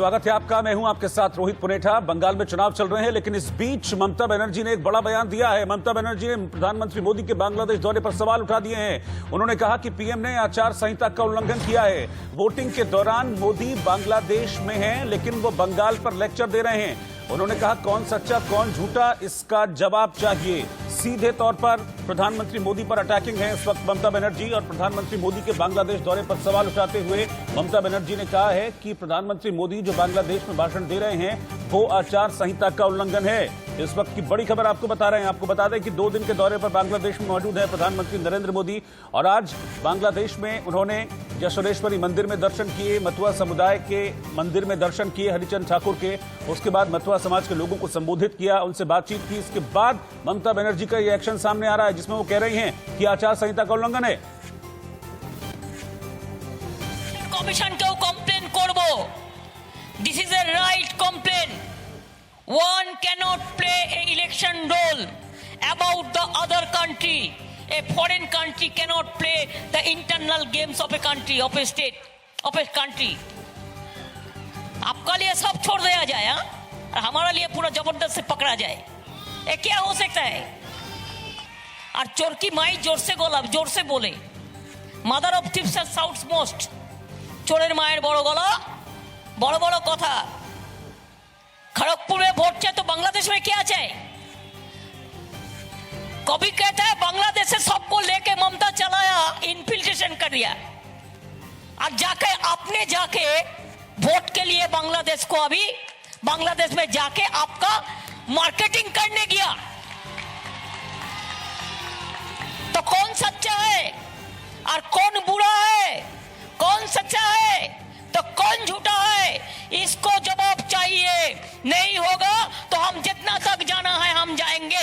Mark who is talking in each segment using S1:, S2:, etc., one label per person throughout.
S1: स्वागत है आपका। मैं हूं आपके साथ रोहित पुनेठा। बंगाल में चुनाव चल रहे हैं, लेकिन इस बीच ममता बनर्जी ने एक बड़ा बयान दिया है। ममता बनर्जी ने प्रधानमंत्री मोदी के बांग्लादेश दौरे पर सवाल उठा दिए हैं। उन्होंने कहा कि पीएम ने आचार संहिता का उल्लंघन किया है। वोटिंग के दौरान मोदी बांग्लादेश में हैं, लेकिन वो बंगाल पर लेक्चर दे रहे हैं। उन्होंने कहा कौन सच्चा कौन झूठा, इसका जवाब चाहिए। सीधे तौर पर प्रधानमंत्री मोदी पर अटैकिंग है इस वक्त ममता बनर्जी। और प्रधानमंत्री मोदी के बांग्लादेश दौरे पर सवाल उठाते हुए ममता बनर्जी ने कहा है कि प्रधानमंत्री मोदी जो बांग्लादेश में भाषण दे रहे हैं वो आचार संहिता का उल्लंघन है। इस वक्त की बड़ी खबर आपको बता रहे हैं। आपको बता दें कि 2 दिन के दौरे पर बांग्लादेश में मौजूद है प्रधानमंत्री नरेंद्र मोदी। और आज बांग्लादेश में उन्होंने जशोरेश्वरी मंदिर में दर्शन किए, मथुआ समुदाय के मंदिर में दर्शन किए हरिचंद ठाकुर के। उसके बाद मथुआ समाज के लोगों को संबोधित किया, उनसे बातचीत की। इसके बाद ममता बनर्जी का ये एक्शन सामने आ रहा है, जिसमें वो कह रही हैं कि आचार संहिता का उल्लंघन है।
S2: कमीशन को कंप्लेन करबो, this is a right complain. One cannot play an election role about the other country. A foreign country cannot play the internal games of a country, of a state, of a country. आपका लिए सब छोड़ दिया जाए, हाँ? और हमारा लिए पूरा जबरदस्त से पकड़ा जाए, ये क्या हो सकता है? और चोर की माई जोर से गोला जोर से बोले, mother of thief's shouts most. चोरेर माয়ের বড় গলা, বড় বড় কথা। खड़गपुर में वोट चाहे तो बांग्लादेश में क्या चाहे? कभी कहता है बांग्लादेश से सबको लेके ममता चलाया, इन्फिल्ट्रेशन कर दिया। और जाके आपने जाके वोट के लिए बांग्लादेश को अभी बांग्लादेश में जाके आपका मार्केटिंग करने गया। तो कौन सच्चा है और कौन बुरा है? कौन सच्चा है तो कौन झूठा है? इसको जवाब चाहिए। नहीं होगा तो हम जितना तक जाना है हम जाएंगे।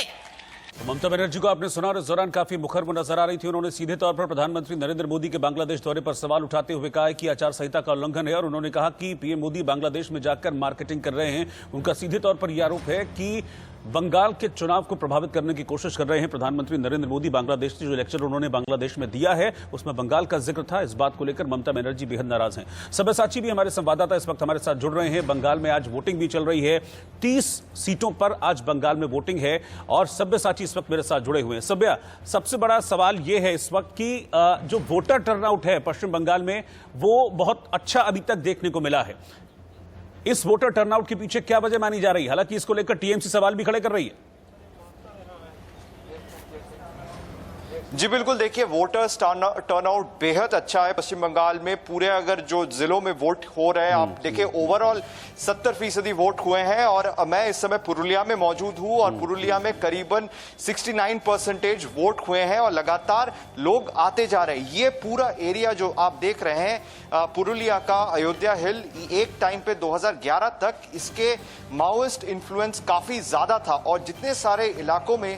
S1: ममता बनर्जी को आपने सुना और इस दौरान काफी मुखर नजर आ रही थी। उन्होंने सीधे तौर पर प्रधानमंत्री नरेंद्र मोदी के बांग्लादेश दौरे पर सवाल उठाते हुए कहा है कि आचार संहिता का उल्लंघन है। और उन्होंने कहा कि पीएम मोदी बांग्लादेश में जाकर मार्केटिंग कर रहे हैं। उनका सीधे तौर पर यह आरोप है कि बंगाल के चुनाव को प्रभावित करने की कोशिश कर रहे हैं प्रधानमंत्री नरेंद्र मोदी। बांग्लादेश से जो लेक्चर उन्होंने बांग्लादेश में दिया है उसमें बंगाल का जिक्र था। इस बात को लेकर ममता बनर्जी बेहद नाराज हैं। सब्यसाची भी हमारे संवाददाता इस वक्त हमारे साथ जुड़ रहे हैं। बंगाल में आज वोटिंग भी चल रही है, 30 सीटों पर आज बंगाल में वोटिंग है और सब्यसाची इस वक्त मेरे साथ जुड़े हुए हैं। सब्या, सबसे बड़ा सवाल यह है इस वक्त की जो वोटर टर्नआउट है पश्चिम बंगाल में वो बहुत अच्छा अभी तक देखने को मिला है। इस वोटर टर्नआउट के पीछे क्या वजह मानी जा रही है? हालांकि इसको लेकर टीएमसी सवाल भी खड़े कर रही है।
S3: जी बिल्कुल, देखिए वोटर्स टर्नआउट बेहद अच्छा है पश्चिम बंगाल में। पूरे अगर जो जिलों में वोट हो रहे हैं आप देखिए ओवरऑल 70% वोट हुए हैं। और मैं इस समय पुरुलिया में मौजूद हूं और पुरुलिया में करीबन 69% वोट हुए हैं और लगातार लोग आते जा रहे हैं। ये पूरा एरिया जो आप देख रहे हैं पुरुलिया का अयोध्या हिल, एक टाइम पे 2011 तक इसके माओइस्ट इन्फ्लुएंस काफी ज्यादा था। और जितने सारे इलाकों में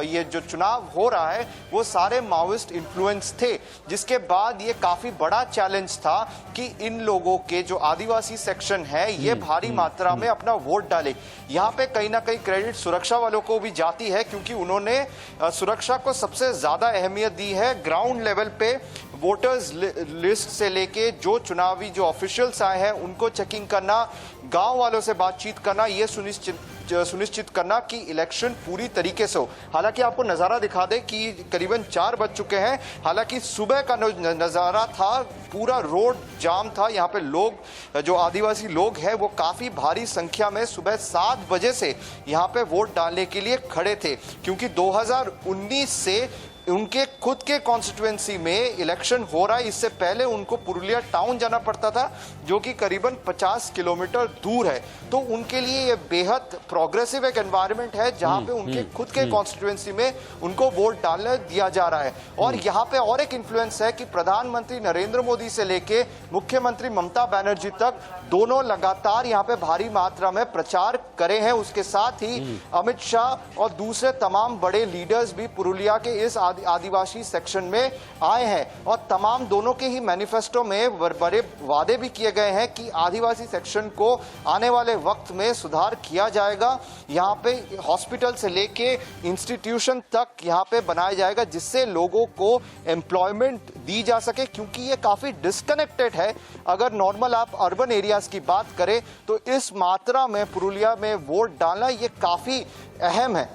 S3: ये जो चुनाव हो रहा है वो सारे माओइस्ट इन्फ्लुएंस थे, जिसके बाद ये काफी बड़ा चैलेंज था कि इन लोगों के जो आदिवासी सेक्शन है ये भारी मात्रा में अपना वोट डाले। यहाँ पे कहीं ना कहीं क्रेडिट सुरक्षा वालों को भी जाती है, क्योंकि उन्होंने सुरक्षा को सबसे ज्यादा अहमियत दी है। ग्राउंड लेवल पे वोटर्स लिस्ट से लेके जो चुनावी जो ऑफिशियल्स आए हैं उनको चेकिंग करना, गांव वालों से बातचीत करना, ये सुनिश्चित करना कि इलेक्शन पूरी तरीके से हो। हालांकि आपको नज़ारा दिखा दें कि करीबन 4 बज चुके हैं। हालांकि सुबह का नज़ारा था, पूरा रोड जाम था। यहाँ पे लोग जो आदिवासी लोग हैं वो काफ़ी भारी संख्या में सुबह 7 बजे से यहाँ पे वोट डालने के लिए खड़े थे, क्योंकि 2019 से उनके खुद के कॉन्स्टिट्यूएंसी में इलेक्शन हो रहा है। इससे पहले उनको पुरुलिया टाउन जाना पड़ता था, जो कि करीबन 50 किलोमीटर दूर है। तो उनके लिए ये बेहद प्रोग्रेसिव एक एनवायरनमेंट है जहां पे उनके खुद के कॉन्स्टिट्यूएंसी में उनको वोट डालने दिया जा रहा है। और यहाँ पे और एक इन्फ्लुएंस है कि प्रधानमंत्री नरेंद्र मोदी से लेके मुख्यमंत्री ममता बनर्जी तक दोनों लगातार यहाँ पे भारी मात्रा में प्रचार करे हैं। उसके साथ ही अमित शाह और दूसरे तमाम बड़े लीडर्स भी पुरुलिया के इस आदिवासी सेक्शन में आए हैं और तमाम दोनों के ही मैनिफेस्टो में बड़े वादे भी किए गए हैं कि आदिवासी सेक्शन को आने वाले वक्त में सुधार किया जाएगा। यहाँ पे हॉस्पिटल से लेके इंस्टीट्यूशन तक यहाँ पे बनाया जाएगा जिससे लोगों को एम्प्लॉयमेंट दी जा सके, क्योंकि ये काफी डिस्कनेक्टेड है। अगर नॉर्मल आप अर्बन एरियाज की बात करें तो इस मात्रा में पुरुलिया में वोट डालना ये काफी अहम है।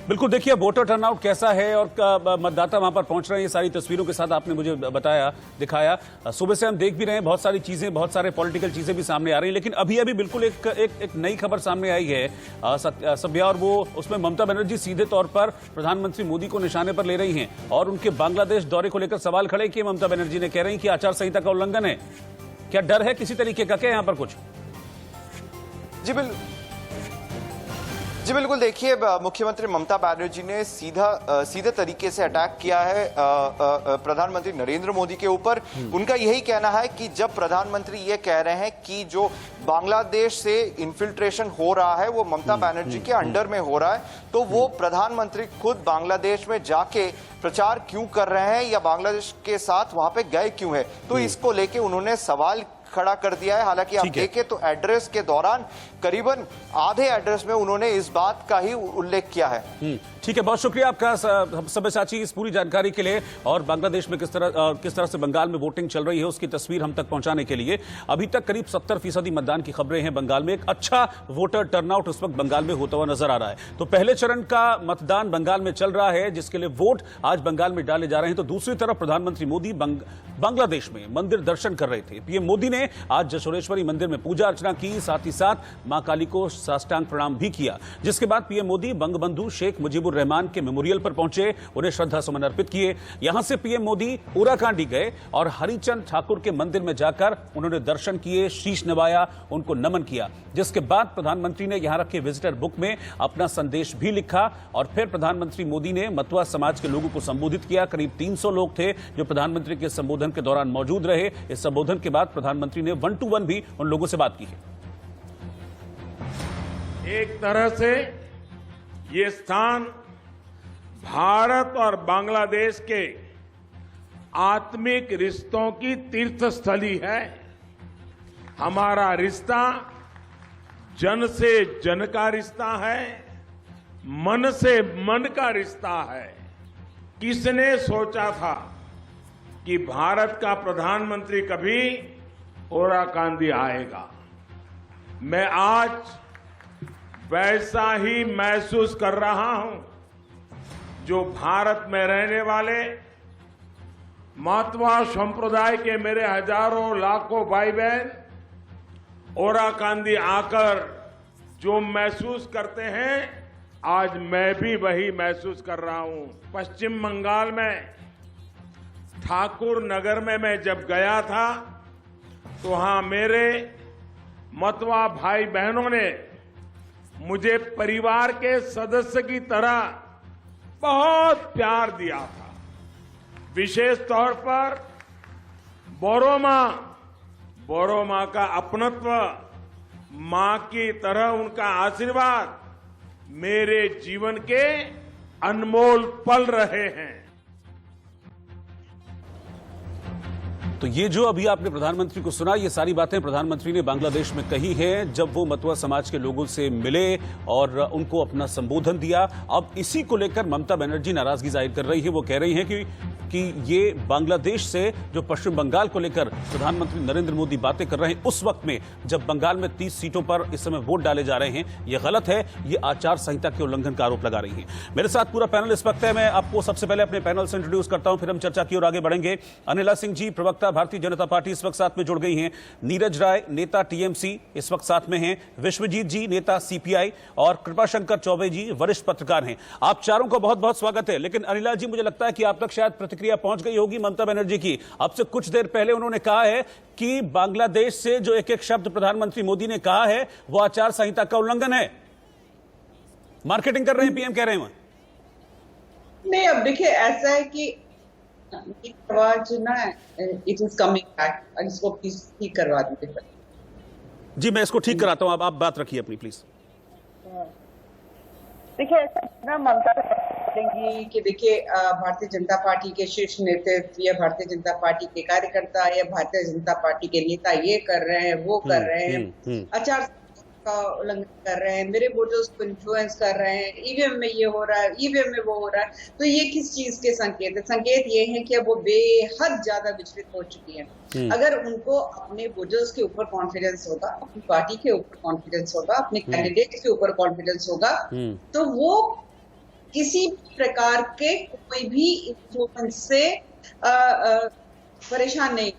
S1: बिल्कुल, देखिए वोटर टर्नआउट कैसा है और मतदाता वहां पर पहुंच रहे हैं, ये सारी तस्वीरों के साथ आपने मुझे बताया, दिखाया। सुबह से हम देख भी रहे हैं बहुत सारी चीजें, बहुत सारे पॉलिटिकल चीजें भी सामने आ रही हैं, लेकिन अभी बिल्कुल एक नई खबर सामने आई है सभ्या, और वो उसमें ममता बनर्जी सीधे तौर पर प्रधानमंत्री मोदी को निशाने पर ले रही हैं और उनके बांग्लादेश दौरे को लेकर सवाल खड़े किए ममता बनर्जी ने। कह रही कि आचार संहिता का उल्लंघन है। क्या डर है किसी तरीके का क्या यहाँ पर कुछ?
S3: जी बिल्कुल, देखिए मुख्यमंत्री ममता बनर्जी ने सीधे तरीके से अटैक किया है प्रधानमंत्री नरेंद्र मोदी के ऊपर। उनका यही कहना है कि जब प्रधानमंत्री ये कह रहे हैं कि जो बांग्लादेश से इन्फिल्ट्रेशन हो रहा है वो ममता बनर्जी के अंडर में हो रहा है, तो वो प्रधानमंत्री खुद बांग्लादेश में जाके प्रचार क्यों कर रहे हैं या बांग्लादेश के साथ वहां पे गए क्यों है, तो इसको लेके उन्होंने सवाल खड़ा कर दिया है। हालांकि आप देखें तो एड्रेस के दौरान करीबन आधे एड्रेस में उन्होंने इस बात का ही उल्लेख किया है।
S1: ठीक है, बहुत शुक्रिया आपका सब्यसाची इस पूरी जानकारी के लिए और बांग्लादेश में किस तरह से बंगाल में वोटिंग चल रही है उसकी तस्वीर हम तक पहुंचाने के लिए। अभी तक करीब 70% मतदान की खबरें हैं बंगाल में। एक अच्छा वोटर टर्नआउट इस वक्त बंगाल में होता हुआ नजर आ रहा है। तो पहले चरण का मतदान बंगाल में चल रहा है जिसके लिए वोट आज बंगाल में डाले जा रहे हैं। तो दूसरी तरफ प्रधानमंत्री मोदी बांग्लादेश में मंदिर दर्शन कर रहे थे। पीएम मोदी ने आज जशोरेश्वरी मंदिर में पूजा अर्चना की, साथ ही साथ मां काली को साष्टांग प्रणाम भी किया, जिसके बाद पीएम मोदी बंगबंधु शेख मुजीबुर रहमान के मेमोरियल पर पहुंचे, उन्हें श्रद्धा सुमन अर्पित किए। यहां से पीएम मोदी ओराकांडी गए और हरिचंद ठाकुर के मंदिर में जाकर उन्होंने दर्शन किए, शीश नवाया, उनको नमन किया, जिसके बाद प्रधानमंत्री ने यहां रखे विजिटर बुक में अपना संदेश भी लिखा और फिर प्रधानमंत्री मोदी ने मतुआ समाज के लोगों को संबोधित किया। करीब 300 लोग थे जो प्रधानमंत्री के संबोधन के दौरान मौजूद रहे। इस संबोधन के बाद प्रधानमंत्री ने 1-to-1 भी उन लोगों से बात की है।
S4: एक तरह से ये स्थान भारत और बांग्लादेश के आत्मिक रिश्तों की तीर्थस्थली है। हमारा रिश्ता जन से जन का रिश्ता है, मन से मन का रिश्ता है। किसने सोचा था कि भारत का प्रधानमंत्री कभी ओराकांदी आएगा। मैं आज वैसा ही महसूस कर रहा हूं जो भारत में रहने वाले मातवा संप्रदाय के मेरे हजारों लाखों भाई बहन ओराकांदी आकर जो महसूस करते हैं, आज मैं भी वही महसूस कर रहा हूं। पश्चिम बंगाल में ठाकुर नगर में मैं जब गया था तो वहां मेरे मतवा भाई बहनों ने मुझे परिवार के सदस्य की तरह बहुत प्यार दिया था। विशेष तौर पर बोरो मां का अपनत्व, मां की तरह उनका आशीर्वाद मेरे जीवन के अनमोल पल रहे हैं।
S1: तो ये जो अभी आपने प्रधानमंत्री को सुना, ये सारी बातें प्रधानमंत्री ने बांग्लादेश में कही हैं जब वो मतुआ समाज के लोगों से मिले और उनको अपना संबोधन दिया। अब इसी को लेकर ममता बनर्जी नाराजगी जाहिर कर रही है। वो कह रही हैं कि ये बांग्लादेश से जो पश्चिम बंगाल को लेकर प्रधानमंत्री नरेंद्र मोदी बातें कर रहे हैं उस वक्त में जब बंगाल में 30 सीटों पर इस समय वोट डाले जा रहे हैं, ये गलत है, ये आचार संहिता के उल्लंघन का आरोप लगा रही हैं। मेरे साथ पूरा पैनल इस वक्त है। मैं आपको सबसे पहले अपने पैनल से इंट्रोड्यूस करता हूं, फिर हम चर्चा की ओर आगे बढ़ेंगे। अनिला सिंह जी, प्रवक्ता भारतीय जनता पार्टी, इस वक्त साथ में जुड़ गई हैं। नीरज राय, नेता टीएमसी, इस वक्त साथ में हैं। विश्वजीत जी, नेता सीपीआई, और कृपाशंकर चौबे जी, वरिष्ठ पत्रकार हैं। आप चारों को बहुत बहुत स्वागत है। लेकिन अनिला जी, मुझे लगता है कि आप तक शायद प्रतिक्रिया पहुंच गई होगी ममता बनर्जी की। अब से कुछ देर पहले उन्होंने कहा है कि बांग्लादेश से जो एक एक शब्द प्रधानमंत्री मोदी ने कहा है वो आचार संहिता का उल्लंघन है। मार्केटिंग कर रहे हैं, पीएम कह रहे हैं।
S5: नहीं, अब देखिए ऐसा है कि आवाज ना इट इज कमिंग बैक, इसको प्लीज ठीक करवा दीजिए।
S1: जी, मैं इसको ठीक कराता हूं, आप बात रखिए अपनी प्लीज।
S6: देखिए ऐसा ना, ममता
S5: बांटेंगी कि देखिए भारतीय जनता पार्टी के शीर्ष नेतृत्व या भारतीय जनता पार्टी के कार्यकर्ता या भारतीय जनता पार्टी के नेता ये कर रहे हैं, वो कर रहे हैं, आचार का उल्लंघन कर रहे हैं, मेरे वोटर्स को इन्फ्लुएंस कर रहे हैं, ईवीएम में ये हो रहा है, ईवीएम में वो हो रहा है। तो ये किस चीज के संकेत है? संकेत ये है कि अब वो बेहद ज्यादा विचलित हो चुकी है। अगर उनको अपने वोटर्स के ऊपर कॉन्फिडेंस होगा, अपनी पार्टी के ऊपर कॉन्फिडेंस होगा, अपने कैंडिडेट के ऊपर कॉन्फिडेंस होगा, तो वो किसी प्रकार के कोई भी इन्फ्लुएंस से परेशान नहीं।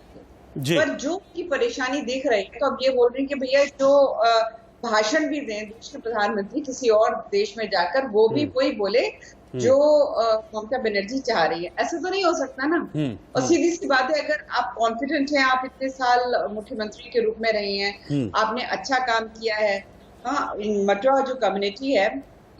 S5: पर जो की परेशानी देख रहे हैं, तो अब ये बोल रहे हैं कि भैया जो भाषण भी दें देश के प्रधानमंत्री किसी और देश में जाकर, वो भी वही बोले जो ममता बनर्जी चाह रही है। ऐसा तो नहीं हो सकता ना। और सीधी सी बात है, अगर आप कॉन्फिडेंट हैं, आप इतने साल मुख्यमंत्री के रूप में रहे हैं, आपने अच्छा काम किया है। हाँ, मटुआ जो कम्युनिटी है,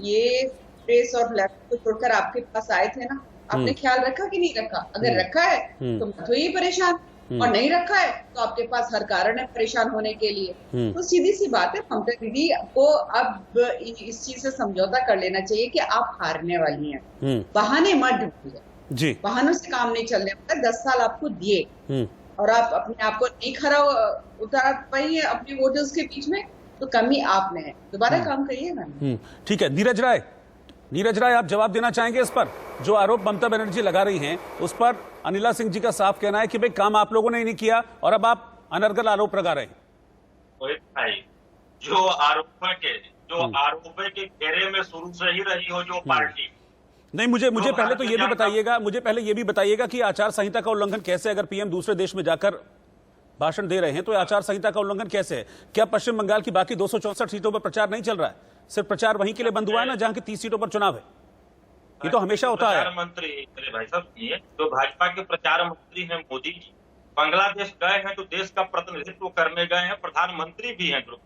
S5: ये प्रेस और लेफ्ट को छोड़कर आपके पास आए थे ना, आपने ख्याल रखा कि नहीं रखा? अगर रखा है तो मत होइए परेशान, और नहीं रखा है तो आपके पास हर कारण है परेशान होने के लिए। तो सीधी सी बात है, ममता दीदी को अब इस चीज से समझौता कर लेना चाहिए कि आप हारने वाली हैं। बहाने मत ढूंढिए, बहानों से काम नहीं चलने वाला। 10 साल आपको दिए और आप अपने आप को नहीं खरा उतार पाई है अपने वोटर्स के बीच में, तो कमी आप में है। दोबारा काम करिएगा।
S1: ठीक है, नीरज राय, आप जवाब देना चाहेंगे इस पर? जो आरोप ममता बनर्जी लगा रही हैं, उस पर अनिला सिंह जी का साफ कहना है कि भाई काम आप लोगों ने नहीं किया और अब आप अनर्गल आरोप लगा रहे हैं।
S6: रोहित भाई, जो आरोप के घेरे में शुरू से ही रही हो जो पार्टी,
S1: नहीं, मुझे पहले तो ये भी बताइएगा, कि आचार संहिता का उल्लंघन कैसे, अगर पीएम दूसरे देश में जाकर भाषण दे रहे हैं तो आचार संहिता का उल्लंघन कैसे है? क्या पश्चिम बंगाल की बाकी 264 सीटों पर प्रचार नहीं चल रहा है? सिर्फ प्रचार वहीं के लिए बंद हुआ है ना जहां की 30 सीटों पर चुनाव है? ये तो हमेशा होता है।
S6: मंत्री मेरे भाई साहब, ये जो भाजपा के प्रचार मंत्री हैं मोदी जी, बांग्लादेश गए हैं तो देश का प्रतिनिधित्व करने गए हैं, प्रधानमंत्री भी हैं ग्रुप।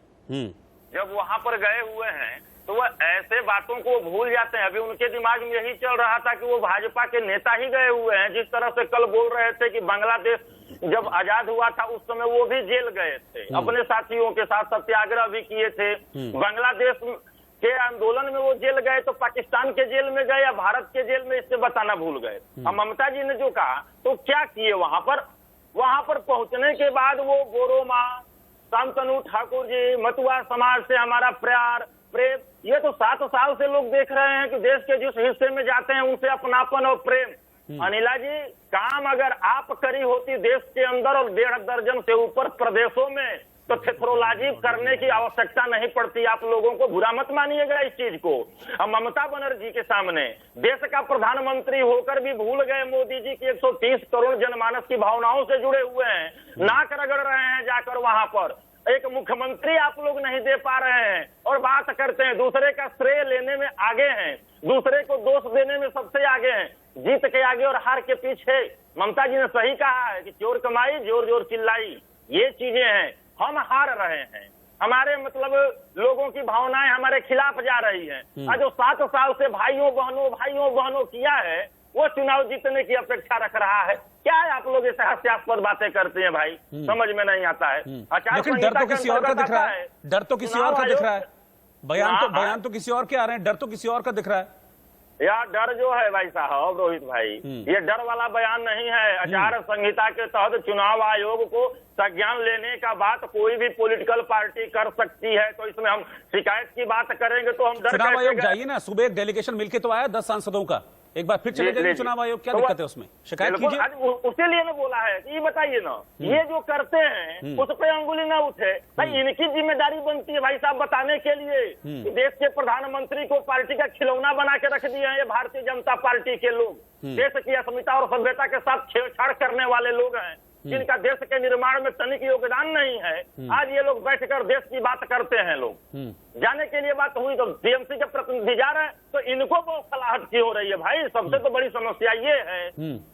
S7: जब वहां पर गए हुए हैं तो वह ऐसे बातों को भूल जाते हैं। अभी उनके दिमाग में यही चल रहा था कि वो भाजपा के नेता ही गए हुए हैं। जिस तरह से कल बोल रहे थे कि बांग्लादेश जब आजाद हुआ था उस समय वो भी जेल गए थे, अपने साथियों के साथ सत्याग्रह भी किए थे। बांग्लादेश के आंदोलन में वो जेल गए तो पाकिस्तान के जेल में गए या भारत के जेल में, इससे बताना भूल गए। अब ममता जी ने जो कहा तो क्या किए वहां पर पहुंचने के बाद वो बोरोमा, शांतनु ठाकुर जी, मतुआ समाज से हमारा प्यार प्रेम, ये तो 7 साल से लोग देख रहे हैं कि देश के जिस हिस्से में जाते हैं उनसे अपनापन और प्रेम। अनिला जी, काम अगर आप करी होती देश के अंदर और 1.5 दर्जन से ऊपर प्रदेशों में, तो थेथरोलॉजी करने की आवश्यकता नहीं पड़ती। आप लोगों को बुरा मत मानिएगा इस चीज को। अब ममता बनर्जी के सामने देश का प्रधानमंत्री होकर भी भूल गए मोदी जी की 130 करोड़ जनमानस की भावनाओं से जुड़े हुए हैं, नाक रगड़ रहे हैं जाकर वहां पर। एक मुख्यमंत्री आप लोग नहीं दे पा रहे हैं और बात करते हैं, दूसरे का श्रेय लेने में आगे हैं, दूसरे को दोष देने में सबसे आगे हैं। जीत के आगे और हार के पीछे। ममता जी ने सही कहा है कि चोर कमाई जोर जोर चिल्लाई, ये चीजें हैं। हम हार रहे हैं, हमारे मतलब लोगों की भावनाएं हमारे खिलाफ जा रही हैं। आज जो 7 साल से भाइयों बहनों किया है, वो चुनाव जीतने की अपेक्षा रख रहा है। क्या है आप लोग ऐसे हास्यास्पद बातें करते हैं भाई, समझ में नहीं आता है।
S1: लेकिन डर तो किसी और का दिख रहा है, बयान तो किसी और के आ रहे हैं, डर तो किसी और का दिख रहा है।
S7: यार डर जो है भाई साहब, रोहित भाई, ये डर वाला बयान नहीं है। आचार संहिता के तहत चुनाव आयोग को संज्ञान लेने का बात कोई भी पॉलिटिकल पार्टी कर सकती है, तो इसमें हम शिकायत की बात करेंगे तो हम डर
S1: चुनाव आयोग जाइए ना, सुबह एक डेलीगेशन मिलके तो आया 10 सांसदों का, एक बार फिर चले जाइए चुनाव आयोग, क्या दिक्कत है उसमें? शिकायत कीजिए।
S7: उसी लिए ना बोला है कि ये बताइए ना, ये जो करते हैं उस पे अंगुली ना उठे भाई, इनकी जिम्मेदारी बनती है भाई साहब बताने के लिए कि देश के प्रधानमंत्री को पार्टी का खिलौना बना के रख दिए हैं ये भारतीय जनता पार्टी के लोग। देश की अस्मिता और सभ्यता के साथ छेड़छाड़ करने वाले लोग हैं, जिनका देश के निर्माण में तनिक योगदान नहीं है। आज ये लोग बैठकर देश की बात करते हैं। लोग जाने के लिए बात हुई तो टीएमसी के प्रतिनिधि जा रहे हैं, तो इनको बहुत सलाहट की हो रही है भाई। सबसे तो बड़ी समस्या ये है,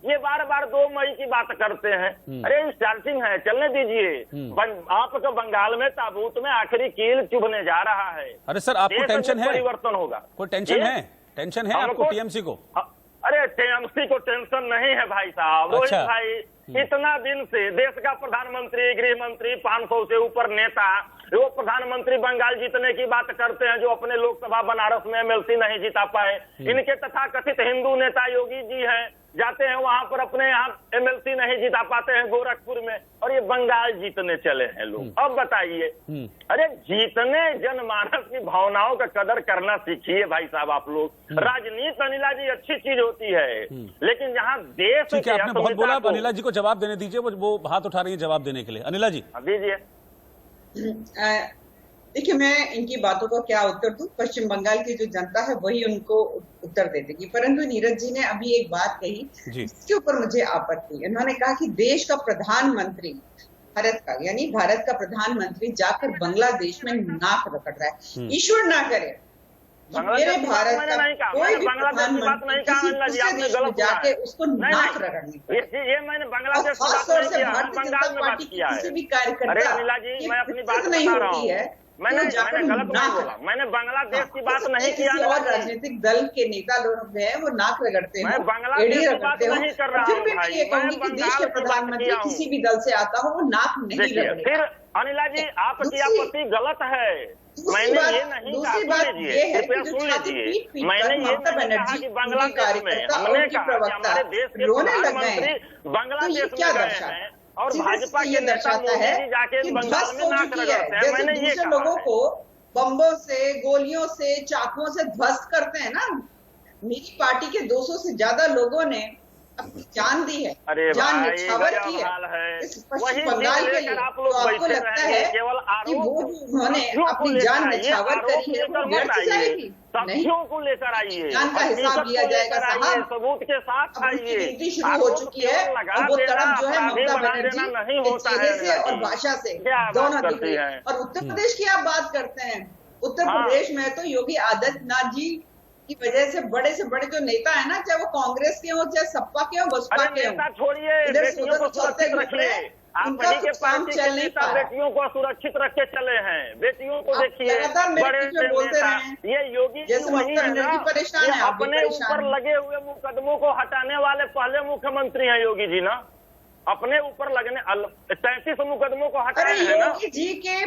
S7: ये बार 2 मई की बात करते हैं। अरे स्टार्टिंग है, चलने दीजिए। आपको बंगाल में ताबूत में आखिरी कील चुभने जा रहा है।
S1: अरे सर, आपको टेंशन है?
S7: परिवर्तन होगा।
S1: कोई टेंशन है आपको टीएमसी को?
S7: अरे टीएमसी को टेंशन नहीं है भाई साहब। रोहित भाई, इतना दिन से देश का प्रधानमंत्री, गृह मंत्री, 500 से ऊपर नेता वो प्रधानमंत्री बंगाल जीतने की बात करते हैं, जो अपने लोकसभा बनारस में एमएलसी नहीं जिता पाए। इनके तथाकथित हिंदू नेता योगी जी हैं, जाते हैं वहां पर, अपने यहाँ एमएलसी नहीं जिता पाते हैं गोरखपुर में, और ये बंगाल जीतने चले हैं लोग। अब बताइए, अरे जीतने जनमानस की भावनाओं का कदर करना सीखिए भाई साहब आप लोग। राजनीति अनिला जी अच्छी चीज होती है, लेकिन जहाँ देश
S1: ठीक है, आपने बहुत बोला। अब अनिला जी को जवाब देने दीजिए, वो हाथ उठा रही है जवाब देने के लिए। अनिला जी
S7: दीजिए।
S5: देखिए, मैं इनकी बातों का क्या उत्तर दूं? पश्चिम बंगाल की जो जनता है वही उनको उत्तर दे देगी। परंतु नीरज जी ने अभी एक बात कही जिसके ऊपर मुझे आपत्ति है। उन्होंने कहा कि देश का प्रधानमंत्री, भारत का यानी भारत का प्रधानमंत्री जाकर बांग्लादेश में नाक रगड़ रहा है। ईश्वर ना करे मेरे भारत का कोई भी प्रधानमंत्री किसी दूसरे देश में जाके उसको नाक रगड़ने का,
S7: ये मैंने बांग्लादेश
S5: खास तौर से भारतीय जनता पार्टी की किसी भी कार्यकर्ता नहीं होती है।
S7: मैंने गलत नहीं बोला, मैंने बांग्लादेश की बात नहीं किया।
S5: और राजनीतिक दल के नेता लोग हैं वो नाक रगड़ते हैं,
S7: एड़ी रगड़ते हो।
S5: नहीं कर रहा हूं फिर भी मैं ये कहूंगी कि देश के प्रधानमंत्री किसी भी दल से आता हो वो नाक नहीं रगड़ेगा।
S7: फिर अनिला जी आपकी आपत्ति गलत है। मैंने ये नहीं
S5: दूसरी बात ये है कि जो छाती पीट पीट कर ममता बनर्जी के कार्यकर्ता और उनके प्रवक्ता रोने लग गए हैं, तो ये क्या दर्शाता है?
S7: और भाजपा
S5: ये दर्शाता है कि ध्वस्त हो चुकी है। जैसे दूसरे लोगों को बम्बों से, गोलियों से, चाकुओं से ध्वस्त करते हैं ना, मेरी पार्टी के 200 से ज्यादा लोगों ने अपनी जान दी है, जान न्यौछावर की है इस पश्चिम बंगाल के लिए। तो आपको लगता है कि वो उन्होंने अपनी जान न्यौछावर करी है वो व्यर्थ जाएगी? नहीं,
S7: को लेकर आइए,
S5: जान का हिसाब लिया जाएगा साहब।
S7: सबूत के साथ आइए।
S5: गिनती शुरू हो चुकी है और वो तड़प जो है ममता बनर्जी के चेहरे से और भाषा से दोनों दिख रही है। और उत्तर प्रदेश की आप बात करते हैं, उत्तर प्रदेश में तो योगी आदित्यनाथ जी की वजह से बड़े जो नेता है ना, चाहे वो कांग्रेस के हो, चाहे सपा के हो, बसपा के हो, इधर से उधर चलते घूमते हैं, उनका कुछ काम चल नहीं पा रहा।
S7: बेटियों को सुरक्षित रख के चले हैं, बेटियों को देखिए
S5: लगातार मेरे पीछे बोलते रहे हैं।
S7: ये योगी
S5: जैसे ममता बनर्जी परेशान है, आप भी
S7: अपने ऊपर लगे हुए मुकदमों को हटाने वाले पहले मुख्यमंत्री हैं योगी जी ना। अपने ऊपर लगने 33 मुकदमों को हटाए हैं ना।
S5: योगी जी के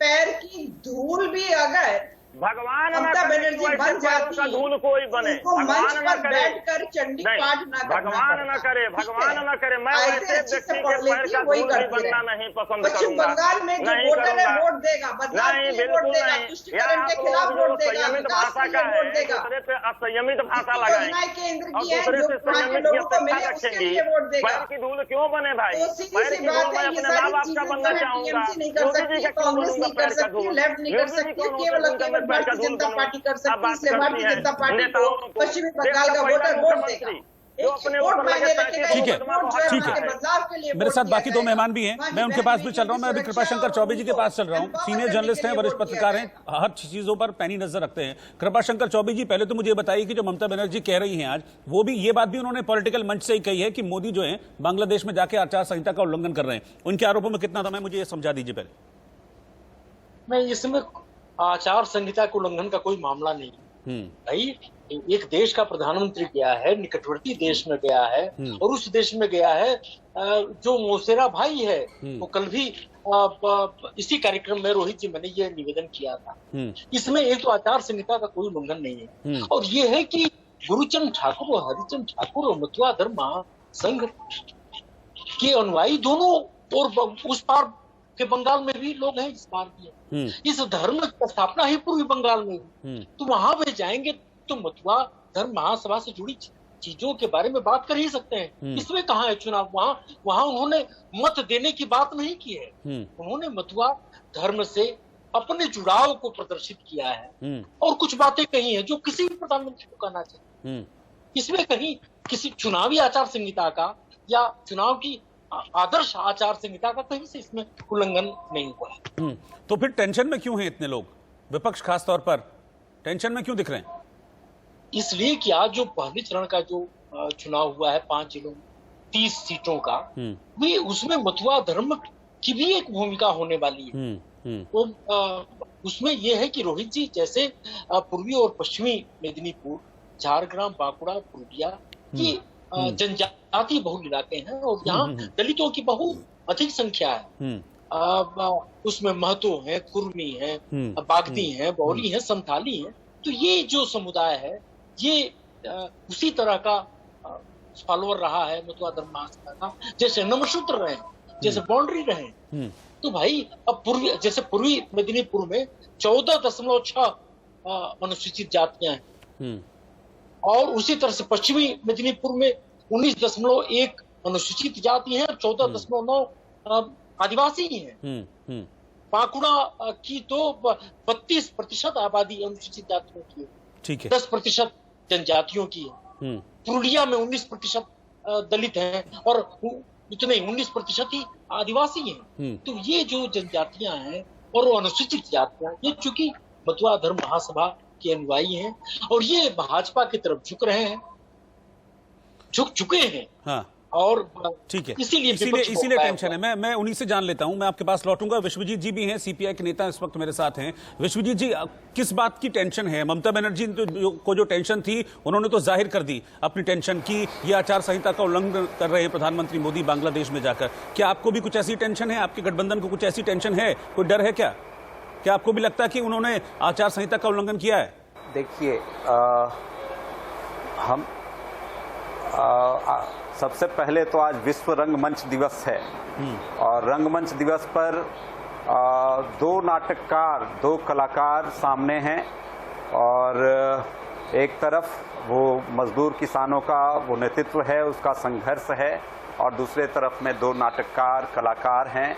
S5: पैर की धूल भी अगर
S7: भगवान
S5: ममता बनर्जी बन जाती
S7: का धूल कोई बने,
S5: मंच पर बैठकर चंडी पाठ ना
S7: भगवान न करे, भगवान न करे। मैं वैसे व्यक्ति के पैर का धूल भी बनना नहीं पसंद
S5: पश्चिम
S7: करूंगा।
S5: बंगाल में जो वोटर है वोट देगा, बदलाव के लिए वोट देगा, तुष्टिकरण के खिलाफ वोट देगा, विकास के लिए वोट देगा,
S7: दूसरे पे असंयमित भाषा लगाएं
S5: केंद्र
S7: और
S5: की है
S7: दूसरे
S5: जो
S7: से
S5: वहाँ के लोगों को मिले उसके लिए वोट देगा।
S7: पैर की धूल क्यों बने भाई?
S5: तो सीधी सी बात है, ये सारी चीजें जो है टीएमसी नहीं कर सकती, कांग्रेस नहीं कर सकती, लेफ्ट नहीं कर सकती, केवल और केवल भारतीय जनता पार्टी कर सकती। इसलिए भारतीय जनता पार्टी को पश्चिमी बंगाल का वोटर वोट देगा।
S1: ठीक है, मेरे साथ बाकी दो मेहमान भी हैं, मैं उनके पास भी चल रहा हूं। मैं अभी कृपाशंकर चौबे जी के पास चल रहा हूं, सीनियर जर्नलिस्ट हैं, वरिष्ठ पत्रकार हैं, हर चीजों पर पैनी नजर रखते हैं। कृपाशंकर चौबे जी, पहले तो मुझे बताइए कि जो ममता बनर्जी कह रही हैं आज, वो भी ये बात भी उन्होंने पॉलिटिकल मंच से ही कही है कि मोदी जो है बांग्लादेश में जाके आचार संहिता का उल्लंघन कर रहे हैं। उनके आरोपों में कितना दम है, मुझे ये समझा दीजिए पहले।
S8: मैं इसमें आचार संहिता के उल्लंघन का कोई मामला नहीं भाई। एक देश का प्रधानमंत्री गया है, निकटवर्ती देश में गया है और उस देश में गया है जो मौसेरा भाई है। तो कल भी इसी कार्यक्रम में रोहित जी मैंने ये निवेदन किया था। इसमें एक तो आचार संहिता का कोई उल्लंघन नहीं है और ये है कि गुरुचंद ठाकुर और हरिचंद ठाकुर और मथुरा धर्म महासंघ के अनुयायी दोनों और उस पार के बंगाल में भी लोग हैं, इस पार भी है। इस धर्म की स्थापना ही पूर्वी बंगाल में हुई। तो वहां पे जाएंगे तो मथुरा धर्म महासभा से जुड़ी चीजों के बारे में बात कर ही सकते हैं। इसमें कहाँ है चुनाव? वहां उन्होंने मत देने की बात नहीं की है, उन्होंने मथुरा धर्म से अपने जुड़ाव को प्रदर्शित किया है और कुछ बातें कही हैं जो किसी भी प्रधानमंत्री को कहना चाहिए। इसमें कहीं किसी चुनावी आचार संहिता का या चुनाव की आदर्श आचार संहिता का कहीं से इसमें उल्लंघन नहीं हुआ।
S1: तो फिर टेंशन में क्यों हैं इतने लोग, विपक्ष खास तौर पर टेंशन में क्यों दिख रहे हैं?
S8: इसलिए कि आज जो पहले चरण का जो चुनाव हुआ है 5 जिलों 30 सीटों का, वे उसमें मथुरा धर्म की भी एक भूमिका होने वाली है। तो उसमें यह है कि रोहित जी जैसे पूर्वी और पश्चिमी मेदिनीपुर, झारग्राम, बांकुड़ा, पुरुलिया की जनजाति बहुल इलाके हैं और यहाँ दलितों की बहुत अधिक संख्या है। उसमें महतो हैं, कुर्मी हैं, बागदी हैं, बौली हैं, संथाली हैं। तो ये जो समुदाय है ये उसी तरह का फॉलोअर रहा है मतुआ धर्म महासभा का, जैसे नमशूद्र रहे, जैसे बाउंड्री रहे। तो भाई अब पूर्वी मेदिनीपुर में 14.6 अनुसूचित जातियां हैं और उसी तरह से पश्चिमी मेदिनीपुर में 19.1 अनुसूचित जाति है और 14.9 आदिवासी हैं। बांकुड़ा की तो 32% आबादी अनुसूचित जातियों की है,
S1: ठीक है,
S8: 10% जनजातियों की है। पुरुलिया में 19% दलित हैं और उतने 19% ही आदिवासी हैं। तो ये जो जनजातियां हैं और वो अनुसूचित जातियां, ये चूंकि मतुआ धर्म महासभा के अनुयायी हैं और ये भाजपा की तरफ झुक चुके हैं।
S1: हाँ,
S8: और
S1: ठीक है,
S8: इसीलिए
S1: टेंशन है। मैं उन्हीं से जान लेता हूं, मैं आपके पास लौटूंगा। विश्वजीत जी भी हैं, सीपीआई के नेता इस वक्त मेरे साथ हैं। विश्वजीत जी, किस बात की टेंशन है? ममता बनर्जी को जो टेंशन थी उन्होंने तो जाहिर कर दी अपनी टेंशन की, ये आचार संहिता का उल्लंघन कर रहे हैं प्रधानमंत्री मोदी बांग्लादेश में जाकर। क्या आपको भी कुछ ऐसी टेंशन है? आपके गठबंधन को कुछ ऐसी टेंशन है? कोई डर है क्या? क्या आपको भी लगता है कि उन्होंने आचार संहिता का उल्लंघन किया है?
S9: देखिए, हम सबसे पहले तो आज विश्व रंगमंच दिवस है और रंगमंच दिवस पर 2 नाटककार, 2 कलाकार सामने हैं और एक तरफ वो मजदूर किसानों का वो नेतृत्व है, उसका संघर्ष है और दूसरे तरफ में 2 नाटककार कलाकार हैं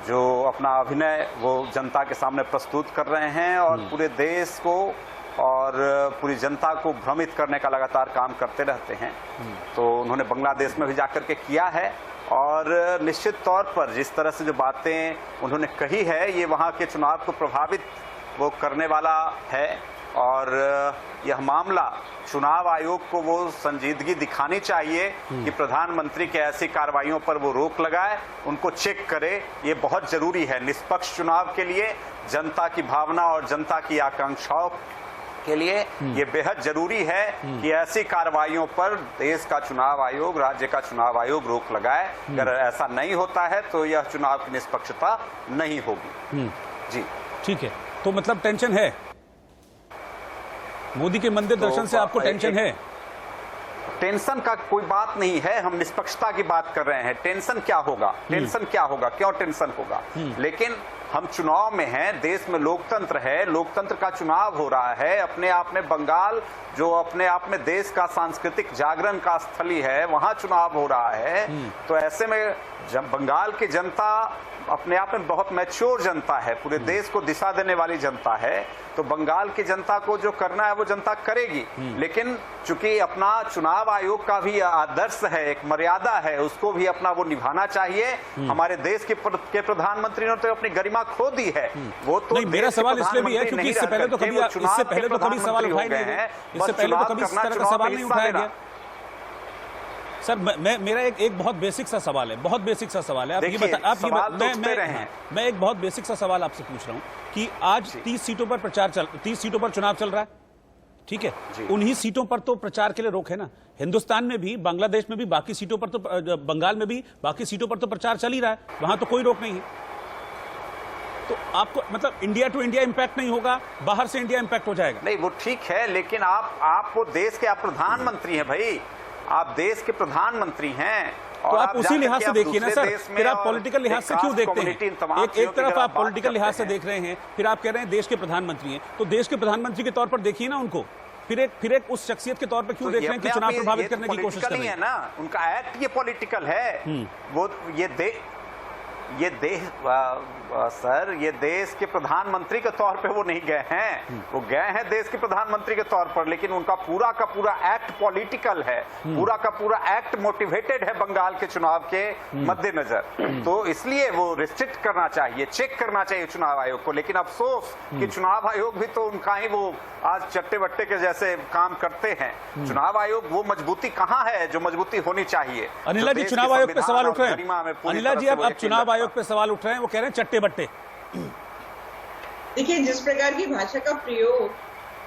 S9: जो अपना अभिनय वो जनता के सामने प्रस्तुत कर रहे हैं और पूरे देश को और पूरी जनता को भ्रमित करने का लगातार काम करते रहते हैं। तो उन्होंने बांग्लादेश में भी जाकर के किया है और निश्चित तौर पर जिस तरह से जो बातें उन्होंने कही है ये वहाँ के चुनाव को प्रभावित वो करने वाला है और यह मामला चुनाव आयोग को वो संजीदगी दिखानी चाहिए कि प्रधानमंत्री के ऐसी कार्रवाइयों पर वो रोक लगाए, उनको चेक करे। ये बहुत जरूरी है निष्पक्ष चुनाव के लिए, जनता की भावना और जनता की आकांक्षाओं के लिए ये बेहद जरूरी है कि ऐसी कार्रवाइयों पर देश का चुनाव आयोग, राज्य का चुनाव आयोग रोक लगाए। अगर ऐसा नहीं होता है तो यह चुनाव की निष्पक्षता नहीं होगी। जी
S1: ठीक है, तो मतलब टेंशन है, मोदी के मंदिर दर्शन से आपको टेंशन है?
S9: टेंशन का कोई बात नहीं है, हम निष्पक्षता की बात कर रहे हैं। टेंशन क्या होगा? टेंशन क्या होगा? क्यों टेंशन होगा? लेकिन हम चुनाव में हैं, देश में लोकतंत्र है, लोकतंत्र का चुनाव हो रहा है। अपने आप में बंगाल जो अपने आप में देश का सांस्कृतिक जागरण का स्थली है, वहां चुनाव हो रहा है। तो ऐसे में जब बंगाल की जनता अपने आप में बहुत मैच्योर जनता है, पूरे देश को दिशा देने वाली जनता है, तो बंगाल की जनता को जो करना है वो जनता करेगी। लेकिन चूंकि अपना चुनाव आयोग का भी आदर्श है, एक मर्यादा है, उसको भी अपना वो निभाना चाहिए। हमारे देश के प्रधानमंत्री ने तो अपनी गरिमा खो दी है। वो तो
S1: नहीं, मेरा सवाल इसलिए भी है क्योंकि इससे पहले तो कभी सवाल उठाए नहीं गए, इससे पहले तो कभी इस तरह का सवाल नहीं उठाया गया। सर, मेरा एक बहुत बेसिक सा सवाल है, बहुत बेसिक सा सवाल है। मैं एक बहुत बेसिक सा सवाल आपसे पूछ रहा हूं कि आज 30 सीटों पर चुनाव चल रहा है, ठीक है? उन्हीं सीटों पर तो प्रचार के लिए रोक है ना। हिंदुस्तान में भी, बांग्लादेश में भी, बाकी सीटों पर तो, बंगाल में भी बाकी सीटों पर तो प्रचार चल ही रहा है, वहां तो कोई रोक नहीं है। तो आपको मतलब इंडिया टू इंडिया इंपैक्ट नहीं होगा, बाहर से इंडिया इंपैक्ट हो जाएगा?
S9: नहीं, वो ठीक है, लेकिन आप वो देश के आप प्रधानमंत्री हैं भाई, आप देश के प्रधानमंत्री हैं।
S1: तो आप उसी लिहाज से देखिए ना सर, फिर आप पॉलिटिकल लिहाज से क्यों देखते हैं? एक तरफ आप पॉलिटिकल लिहाज से देख रहे हैं, फिर आप कह रहे हैं देश के प्रधानमंत्री हैं, तो देश के प्रधानमंत्री के तौर पर देखिए ना उनको। फिर एक उस शख्सियत के तौर पर क्यों देख रहे हैं कि चुनाव प्रभावित करने की कोशिश कर रहे हैं?
S9: ना, उनका एक्ट ये पॉलिटिकल है। वो ये देश के प्रधानमंत्री के तौर पे वो नहीं गए हैं, वो गए हैं देश के प्रधानमंत्री के तौर पर, लेकिन उनका पूरा का पूरा एक्ट पॉलिटिकल है, पूरा का पूरा एक्ट मोटिवेटेड है बंगाल के चुनाव के मद्देनजर। तो इसलिए वो रिस्ट्रिक्ट करना चाहिए, चेक करना चाहिए चुनाव आयोग को। लेकिन अफसोस कि चुनाव आयोग भी तो उनका ही वो आज चट्टे बट्टे के जैसे काम करते हैं। चुनाव आयोग वो मजबूती कहाँ है जो मजबूती होनी चाहिए?
S1: अनिला जी चुनाव आयोग पे सवाल उठ रहे हैं। अनिला जी अब चुनाव आयोग पे सवाल उठ रहे हैं, वो कह रहे हैं चट्टे बट्टे।
S5: देखिए, जिस प्रकार की भाषा का प्रयोग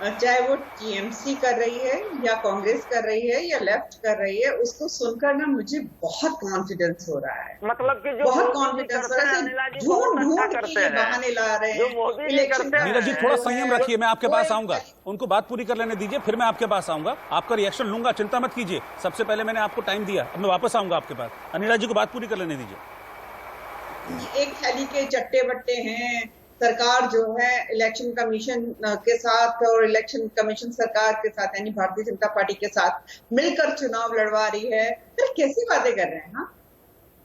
S5: चाहे वो टीएमसी कर रही है या कांग्रेस कर रही है या लेफ्ट कर रही है, उसको सुनकर ना मुझे बहुत कॉन्फिडेंस हो रहा है।
S7: मतलब कि जो
S5: बहुत कॉन्फिडेंस हो रहा है, ढूंढ के ये बहाने ला रहे हैं इलेक्शन।
S1: नीरज जी थोड़ा संयम रखिए, मैं आपके पास आऊंगा, उनको बात पूरी कर लेने दीजिए, फिर मैं आपके पास आऊंगा, आपका रिएक्शन लूंगा, चिंता मत कीजिए। सबसे पहले मैंने आपको टाइम दिया, अब मैं वापस आऊंगा आपके पास। अनिला जी को बात पूरी कर लेने दीजिए।
S5: एक थैली के चट्टे बट्टे हैं। सरकार जो है इलेक्शन कमीशन के साथ और इलेक्शन कमीशन सरकार के साथ यानी भारतीय जनता पार्टी के साथ मिलकर चुनाव लड़वा रही है। फिर कैसी बातें कर रहे हैं? हाँ,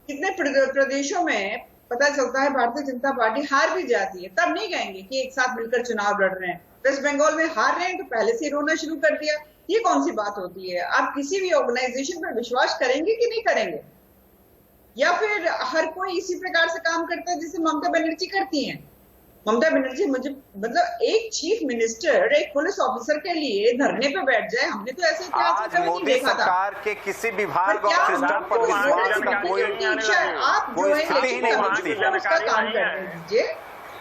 S5: कितने प्रदेशों में पता चलता है भारतीय जनता पार्टी हार भी जाती है, तब नहीं कहेंगे कि एक साथ मिलकर चुनाव लड़ रहे हैं। वेस्ट बंगाल में हार रहे हैं तो पहले से रोना शुरू कर दिया। ये कौन सी बात होती है? आप किसी भी ऑर्गेनाइजेशन पर विश्वास करेंगे कि नहीं करेंगे? या फिर हर कोई इसी प्रकार से काम करता है जैसे ममता बनर्जी करती हैं? ममता बनर्जी मुझे मतलब एक चीफ मिनिस्टर एक पुलिस ऑफिसर के लिए धरने पे बैठ जाए, हमने तो ऐसे इतिहास में कभी नहीं देखा था।
S9: सरकार के किसी विभाग और सिस्टम पर विश्वास का कोई
S5: आप जो है उसका काम करने दीजिए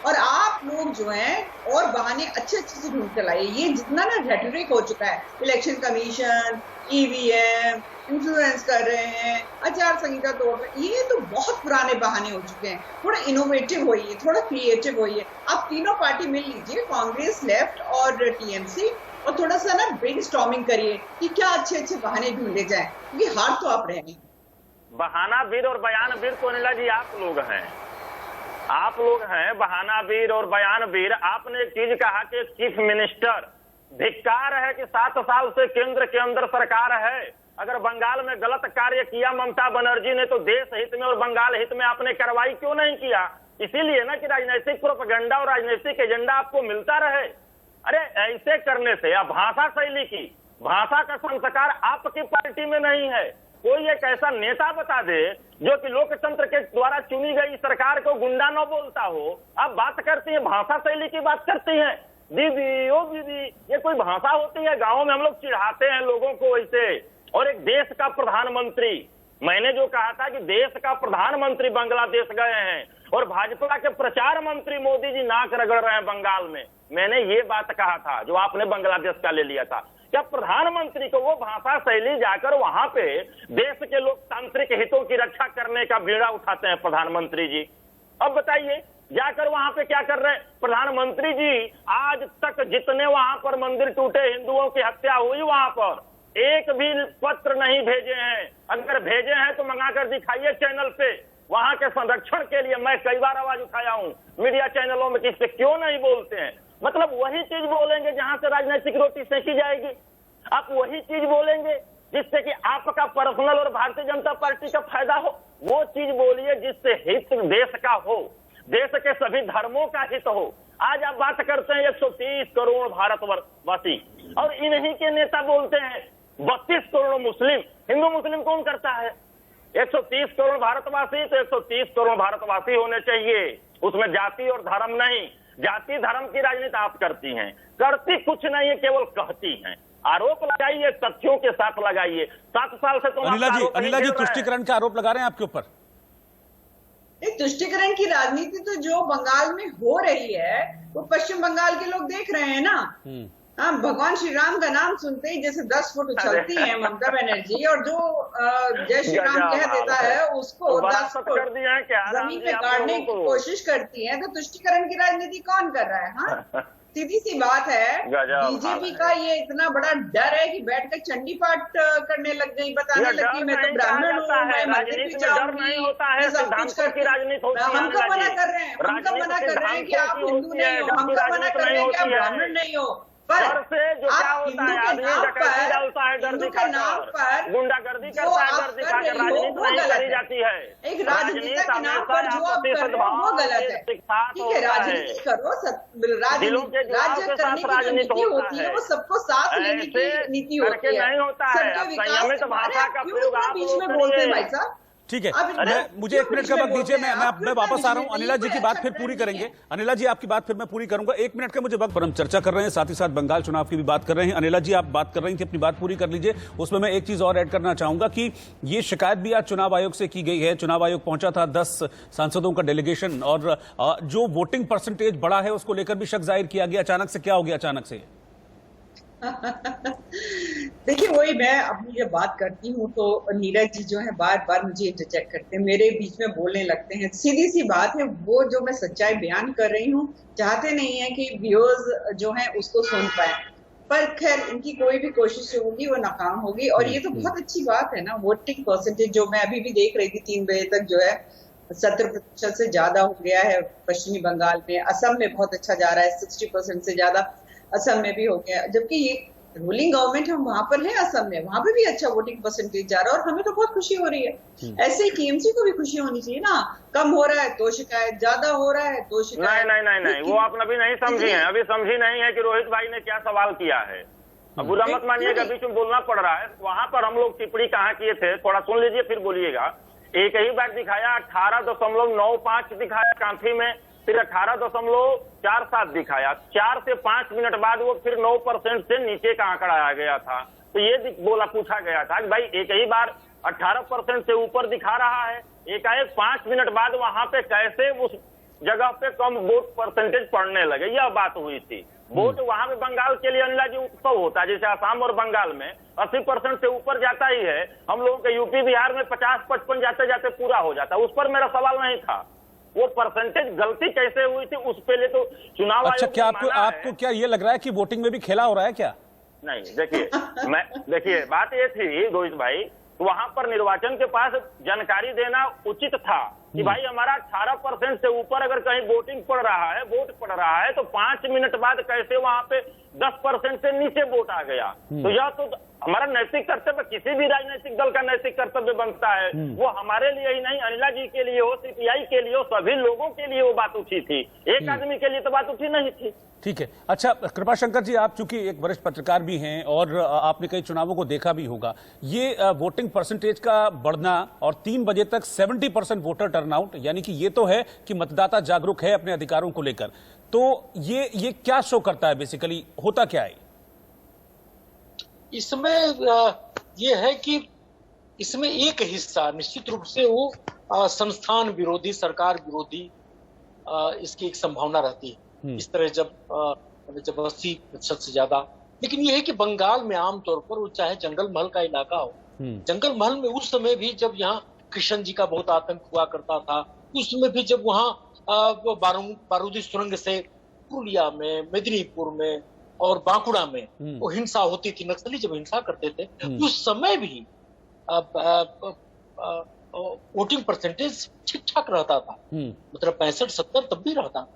S5: और आप लोग जो हैं और बहाने अच्छे से ढूंढ कर लाइए। ये जितना ना रेटोरिक हो चुका है, इलेक्शन कमीशन, ईवीएम, इन्फ्लुएंस कर रहे हैं, आचार संहिता तोड़ रहे हैं, ये तो बहुत पुराने बहाने हो चुके हैं। थोड़ा इनोवेटिव होइए, थोड़ा क्रिएटिव होइए। आप तीनों पार्टी मिल लीजिए, कांग्रेस, लेफ्ट और टीएमसी, और थोड़ा सा ना ब्रेनस्टॉर्मिंग करिए कि क्या अच्छे बहाने ढूंढे जाए, क्योंकि हार तो आप रहे हैं।
S7: बहाना वीर और बयान वीर तो अनिला जी आप लोग हैं, बहाना वीर और बयान वीर। आपने एक चीज कहा कि चीफ मिनिस्टर, धिक्कार है कि 7 साल से केंद्र के अंदर सरकार है। अगर बंगाल में गलत कार्य किया ममता बनर्जी ने तो देश हित में और बंगाल हित में आपने कार्रवाई क्यों नहीं किया? इसीलिए ना कि राजनीतिक प्रोपेगेंडा और राजनीतिक एजेंडा आपको मिलता रहे। अरे ऐसे करने से या भाषा शैली की, भाषा का संस्कार आपकी पार्टी में नहीं है। कोई एक ऐसा नेता बता दे जो कि लोकतंत्र के द्वारा चुनी गई सरकार को गुंडा न बोलता हो। आप बात करती हैं, भाषा शैली की बात करती हैं। दीदी ओ दीदी, ये कोई भाषा होती है? गाँव में हम लोग चिढ़ाते हैं लोगों को वैसे। और एक देश का प्रधानमंत्री, मैंने जो कहा था कि देश का प्रधानमंत्री बांग्लादेश गए हैं और भाजपा के प्रचार मंत्री मोदी जी नाक रगड़ रहे हैं बंगाल में। मैंने ये बात कहा था जो आपने बांग्लादेश का ले लिया था। क्या प्रधानमंत्री को वो भाषा शैली जाकर वहां पे देश के लोकतांत्रिक हितों की रक्षा करने का बीड़ा उठाते हैं प्रधानमंत्री जी? अब बताइए, जाकर वहां पे क्या कर रहे हैं प्रधानमंत्री जी? आज तक जितने वहां पर मंदिर टूटे, हिंदुओं की हत्या हुई, वहां पर एक भी पत्र नहीं भेजे हैं। अगर भेजे हैं तो मंगाकर दिखाइए चैनल पे। वहां के संरक्षण के लिए मैं कई बार आवाज उठाया हूं मीडिया चैनलों में कि इस पे क्यों नहीं बोलते हैं। मतलब वही चीज बोलेंगे जहां से राजनीतिक रोटी सेकी जाएगी। आप वही चीज बोलेंगे जिससे कि आपका पर्सनल और भारतीय जनता पार्टी का फायदा हो। वो चीज बोलिए जिससे हित देश का हो, देश के सभी धर्मों का हित हो। आज आप बात करते हैं 130 करोड़ भारतवासी और इन्हीं के नेता बोलते हैं 32 करोड़ मुस्लिम। हिंदू मुस्लिम कौन करता है? 130 करोड़ भारतवासी तो 130 करोड़ भारतवासी होने चाहिए, उसमें जाति और धर्म नहीं। जाति धर्म की राजनीति आप करती हैं, करती कुछ नहीं है, केवल कहती हैं। आरोप लगाइए, तथ्यों के साथ लगाइए। 7 साल से तो
S1: अनिला जी तुष्टिकरण के आरोप लगा रहे हैं आपके ऊपर।
S5: तुष्टिकरण की राजनीति तो जो बंगाल में हो रही है वो पश्चिम बंगाल के लोग देख रहे हैं ना। हाँ, भगवान श्री राम का नाम सुनते ही जैसे 10 फुट उछलती हैं ममता बनर्जी, और जो जय श्री राम कह देता है उसको 10 फुट जमीन पे गाड़ने की कोशिश करती है। तो तुष्टिकरण की राजनीति कौन कर रहा है? हाँ, सीधी सी बात है, बीजेपी का ये इतना बड़ा डर है कि बैठकर चंडी पाठ करने लग गई, बताने लगी मैं तो ब्राह्मण हूँ, मैं मंदिर भी जाऊंगी, मैं सब कुछ करती हूँ। हम कब मना कर रहे हैं? हम कब मना कर रहे हैं कि आप हिंदू नहीं हो? हम कब मना कर रहे हैं कि आप ब्राह्मण नहीं हो? पर आप हिंदू के नाम पर
S7: गुंडागर्दी
S5: जो आप कर रही हो वो गलत है। एक राजनीति के नाम पर जो आप कर रहे हो वो गलत है। ठीक है, राजनीति करो, राज्य करने की नीति होती है वो सबको साथ लेने की नीति होती है, सबके विकास। क्यों बीच में बोलते हैं भाई साहब?
S1: ठीक है, मुझे 1 मिनट का वक्त दीजिए, मैं वापस आ रहा हूं। अनिला जी की बात फिर पूरी करेंगे। अनिला जी आपकी बात फिर मैं पूरी करूंगा। 1 मिनट का मुझे वक्त पर हम चर्चा कर रहे हैं, साथ ही साथ बंगाल चुनाव की भी बात कर रहे हैं। अनिला जी आप बात कर रही थी, अपनी बात पूरी कर लीजिए। उसमें मैं एक चीज और ऐड करना चाहूंगा कि ये शिकायत भी आज चुनाव आयोग से की गई है। चुनाव आयोग पहुंचा था 10 सांसदों का डेलीगेशन, और जो वोटिंग परसेंटेज बढ़ा है उसको लेकर भी शक जाहिर किया गया। अचानक से क्या हो गया? अचानक से
S5: देखिए, वही मैं अपनी जब बात करती हूँ तो नीरज जी जो है बार बार मुझे इंटरजेक्ट करते हैं, मेरे बीच में बोलने लगते हैं। सीधी सी बात है, वो जो मैं सच्चाई बयान कर रही हूँ चाहते नहीं है कि व्यूअर्स जो है उसको सुन पाए, पर खैर इनकी कोई भी कोशिश होगी वो नाकाम होगी। और ये तो बहुत अच्छी बात है ना, वोटिंग परसेंटेज जो मैं अभी भी देख रही थी 3 बजे तक जो है 70% से ज्यादा हो गया है पश्चिमी बंगाल में। असम में बहुत अच्छा जा रहा है, 60% से ज्यादा असम में भी हो गया, जबकि ये रूलिंग गवर्नमेंट हम वहां पर है असम में, वहां पे भी अच्छा वोटिंग परसेंटेज जा रहा है और हमें तो बहुत खुशी हो रही है। ऐसे ही टीएमसी को भी खुशी होनी चाहिए ना, कम हो रहा है तो शिकायत, ज्यादा हो रहा है तो शिकायत।
S7: नहीं, वो आप अभी नहीं समझी हैं, अभी समझी नहीं है कि रोहित भाई ने क्या सवाल किया है। अब बुरा मत मानिएगा, बीच में बोलना पड़ रहा है। वहां पर हम लोग टिप्पणी कहाँ किए थे, थोड़ा सुन लीजिए फिर बोलिएगा। एक ही बार दिखाया 18.95 दिखाया कांथी में, फिर 18.47 दिखाया। 4 से 5 मिनट बाद वो फिर 9% से नीचे का आंकड़ा आ गया था। तो ये पूछा गया था कि भाई एक ही बार 18% से ऊपर दिखा रहा है, एकाएक 5 मिनट बाद वहां पे कैसे उस जगह पे कम वोट परसेंटेज पड़ने लगे, यह बात हुई थी। वोट वहां पे बंगाल के लिए अनिला जी उत्सव होता है, जैसे असम और बंगाल में 80% से ऊपर जाता ही है। हम लोगों के यूपी बिहार में 50-55 जाते जाते पूरा हो जाता। उस पर मेरा सवाल नहीं था, वो परसेंटेज गलती कैसे हुई थी उस पे ले तो चुनाव
S1: अच्छा,
S7: आयोग
S1: क्या आपको क्या ये लग रहा है कि वोटिंग में भी खेला हो रहा है क्या?
S7: नहीं, देखिए बात ये थी रोहित भाई, वहां पर निर्वाचन के पास जानकारी देना उचित था कि भाई हमारा 18% से ऊपर अगर कहीं वोट पड़ रहा है तो 5 मिनट बाद कैसे वहां पे 10% से नीचे वोट आ गया। तो यह तो हमारा नैतिक कर्तव्य, किसी भी राजनीतिक दल का नैतिक कर्तव्य बनता है। वो हमारे लिए ही नहीं, अनिला जी के लिए हो, सीपीआई के लिए हो, सभी लोगों के लिए वो बात उठी थी। एक आदमी के लिए तो बात उठी नहीं थी।
S1: ठीक है। अच्छा कृपाशंकर जी, आप चूंकि एक वरिष्ठ पत्रकार भी हैं और आपने कई चुनावों को देखा भी होगा, ये वोटिंग परसेंटेज का बढ़ना और 3 बजे तक 70% वोटर टर्नआउट, यानी कि ये तो है कि मतदाता जागरूक है अपने अधिकारों को लेकर। तो ये क्या शो करता है, बेसिकली होता क्या है
S8: इसमें? ये है कि इसमें एक हिस्सा निश्चित रूप से वो संस्थान विरोधी, सरकार विरोधी इसकी एक संभावना रहती है इस तरह जब 80% से ज्यादा। लेकिन यह है कि बंगाल में आमतौर पर वो चाहे जंगल महल का इलाका हो, जंगल महल में उस समय भी जब यहाँ कृष्ण जी का बहुत आतंक हुआ करता था, उस समय भी जब वहाँ बारूदी सुरंग से पुरुलिया में, मेदिनीपुर में और बांकुड़ा में वो हिंसा होती थी, नक्सली जब हिंसा करते थे, उस समय भी वोटिंग परसेंटेज ठीक ठाक रहता था, मतलब 65-70 तब भी रहता।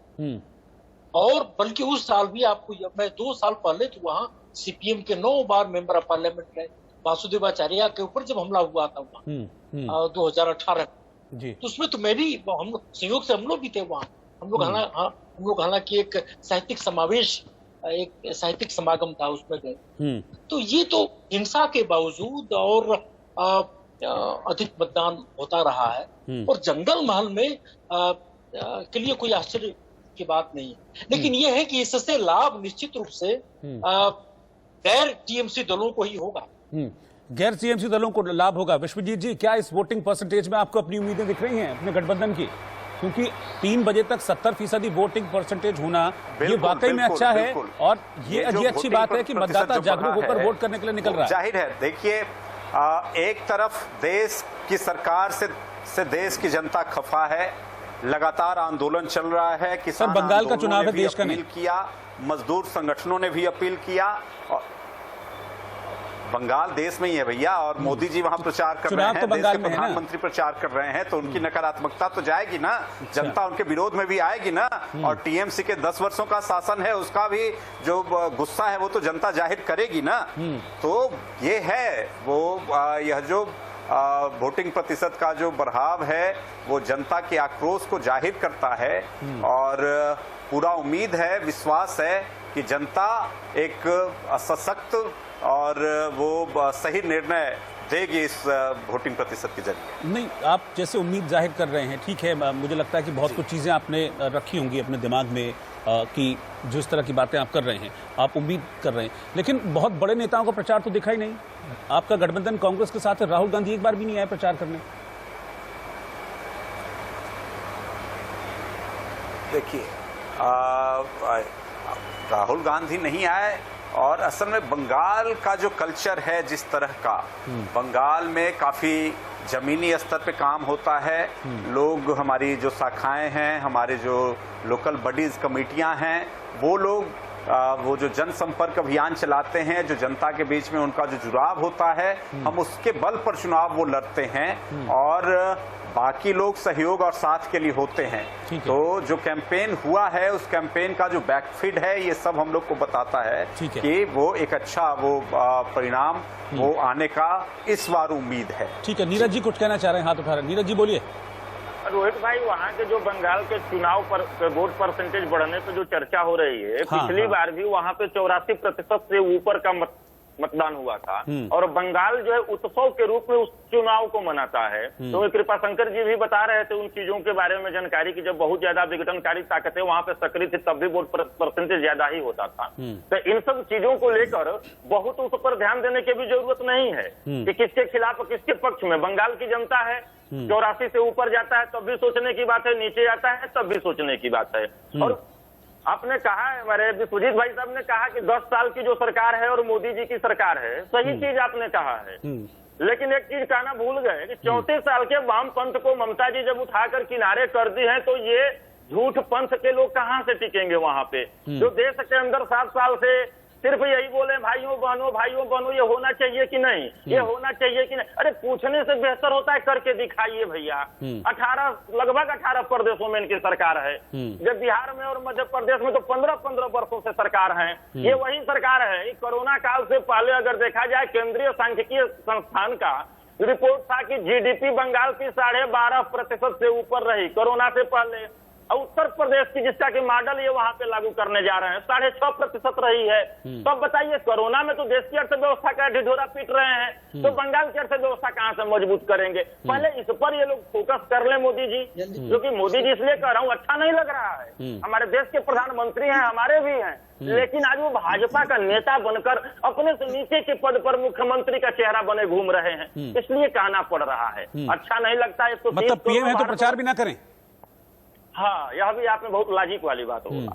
S8: और बल्कि उस साल भी आपको, मैं 2 साल पहले तो वहाँ सीपीएम के 9 बार मेंबर ऑफ पार्लियामेंट रहे, वासुदेवाचार्य के ऊपर जब हमला हुआ था वहाँ 2018 में, तो उसमें तो हम संयोग से हम लोग भी थे वहाँ। हम लोग हालांकि एक साहित्यिक समावेश, एक साहित्यिक समागम था, उसमें गए। तो ये तो हिंसा के बावजूद और अधिक मतदान होता रहा है और जंगल महल में के लिए कोई आश्चर्य की बात नहीं है। लेकिन यह है कि इससे लाभ निश्चित रूप से गैर टीएमसी दलों को ही होगा।
S1: गैर टीएमसी दलों को लाभ होगा। विश्वजीत जी, क्या इस वोटिंग परसेंटेज में आपको अपनी उम्मीदें दिख रही हैं अपने गठबंधन की? क्योंकि 3 बजे तक 70% वोटिंग परसेंटेज होना ये वाकई में अच्छा है और ये अच्छी बात है कि मतदाता जागरूक होकर वोट करने के लिए निकल रहा है।
S9: जाहिर है, देखिए एक तरफ देश की सरकार से देश की जनता खफा है, लगातार आंदोलन चल रहा है, किसान
S1: बंगाल का चुनाव है, देश का नहीं
S9: किया, मजदूर संगठनों ने भी अपील किया। और बंगाल देश में ही है भैया, और मोदी जी वहां प्रचार कर रहे हैं, देश के प्रधानमंत्री प्रचार कर रहे हैं, तो उनकी नकारात्मकता तो जाएगी ना, जनता उनके विरोध में भी आएगी ना। और टीएमसी के 10 वर्षों का शासन है, उसका भी जो गुस्सा है वो तो जनता जाहिर करेगी ना। तो ये है वो यह जो वोटिंग प्रतिशत का जो बढ़ाव है वो जनता के आक्रोश को जाहिर करता है और पूरा उम्मीद है, विश्वास है कि जनता एक सशक्त और वो सही निर्णय देगी इस वोटिंग प्रतिशत के जरिए।
S1: नहीं, आप जैसे उम्मीद जाहिर कर रहे हैं, ठीक है, मुझे लगता है कि बहुत कुछ चीज़ें आपने रखी होंगी अपने दिमाग में कि जिस तरह की बातें आप कर रहे हैं, आप उम्मीद कर रहे हैं, लेकिन बहुत बड़े नेताओं का प्रचार तो दिखा ही नहीं। आपका गठबंधन कांग्रेस के साथ है, राहुल गांधी एक बार भी नहीं आए प्रचार करने।
S9: देखिए राहुल गांधी नहीं आए। और असल में बंगाल का जो कल्चर है जिस तरह का, बंगाल में काफ़ी ज़मीनी स्तर पे काम होता है। लोग, हमारी जो शाखाएं हैं, हमारे जो लोकल बॉडीज़ कमेटियां हैं, वो लोग वो जो जनसंपर्क अभियान चलाते हैं, जो जनता के बीच में उनका जो जुड़ाव होता है, हम उसके बल पर चुनाव वो लड़ते हैं और बाकी लोग सहयोग और साथ के लिए होते हैं। तो जो कैंपेन हुआ है, उस कैंपेन का जो बैकफीड है, ये सब हम लोग को बताता है कि वो एक अच्छा वो परिणाम वो आने का इस बार उम्मीद है।
S1: ठीक है, नीरज जी कुछ कहना चाह रहे हैं, हाथ उठा रहे हैं। नीरज जी बोलिए।
S7: रोहित भाई, वहाँ के जो बंगाल के चुनाव पर वोट परसेंटेज बढ़ने पे जो चर्चा हो रही है, पिछली बार भी वहाँ पे 84% से ऊपर का मतदान हुआ था। और बंगाल जो है उत्सव के रूप में उस चुनाव को मनाता है। तो कृपाशंकर जी भी बता रहे थे उन चीजों के बारे में जानकारी की, जब बहुत ज्यादा विघटनकारी ताकतें वहां पे सक्रिय थी तब भी वोट परसेंटेज ज्यादा ही होता था। तो इन सब चीजों को लेकर बहुत उस पर ध्यान देने की भी जरूरत नहीं है कि किसके खिलाफ और किसके पक्ष में। बंगाल की जनता है, 84 से ऊपर जाता है तब भी सोचने की बात है, नीचे आता है तब भी सोचने की बात है। और आपने कहा है, हमारे विश्वजीत भाई साहब ने कहा कि 10 साल की जो सरकार है और मोदी जी की सरकार है, सही चीज आपने कहा है। लेकिन एक चीज कहना भूल गए कि 34 साल के वाम पंथ को ममता जी जब उठाकर किनारे कर दी है, तो ये झूठ पंथ के लोग कहाँ से टिकेंगे वहां पे, जो देश के अंदर 7 साल से सिर्फ यही बोले भाइयों बहनों, ये होना चाहिए कि नहीं, ये होना चाहिए कि नहीं। अरे पूछने से बेहतर होता है करके दिखाइए भैया। 18 लगभग 18 प्रदेशों में इनकी सरकार है। जब बिहार में और मध्य प्रदेश में तो 15-15 वर्षों से सरकार है। ये वही सरकार है। कोरोना काल से पहले अगर देखा जाए, केंद्रीय सांख्यिकीय संस्थान का रिपोर्ट था कि जीडीपी बंगाल की 12.5% से ऊपर रही कोरोना से पहले। उत्तर प्रदेश की जिसका कि मॉडल ये वहां पे लागू करने जा रहे हैं 6.5% रही है। तो अब बताइए, कोरोना में तो देश की अर्थव्यवस्था का ढिढोरा पीट रहे हैं, तो बंगाल की अर्थव्यवस्था कहां से मजबूत करेंगे? पहले इस पर ये लोग फोकस कर ले मोदी जी, क्योंकि मोदी जी इसलिए कह रहा हूँ, अच्छा नहीं लग रहा है। हमारे देश के प्रधानमंत्री हैं, हमारे भी हैं, लेकिन आज वो भाजपा का नेता बनकर अपने से नीचे के पद पर मुख्यमंत्री का चेहरा बने घूम रहे हैं, इसलिए कहना पड़ रहा है। अच्छा नहीं लगता है।
S1: मतलब पीएम है तो प्रचार भी ना करें।
S7: हाँ, यह भी आपने बहुत लॉजिक वाली बात बोला।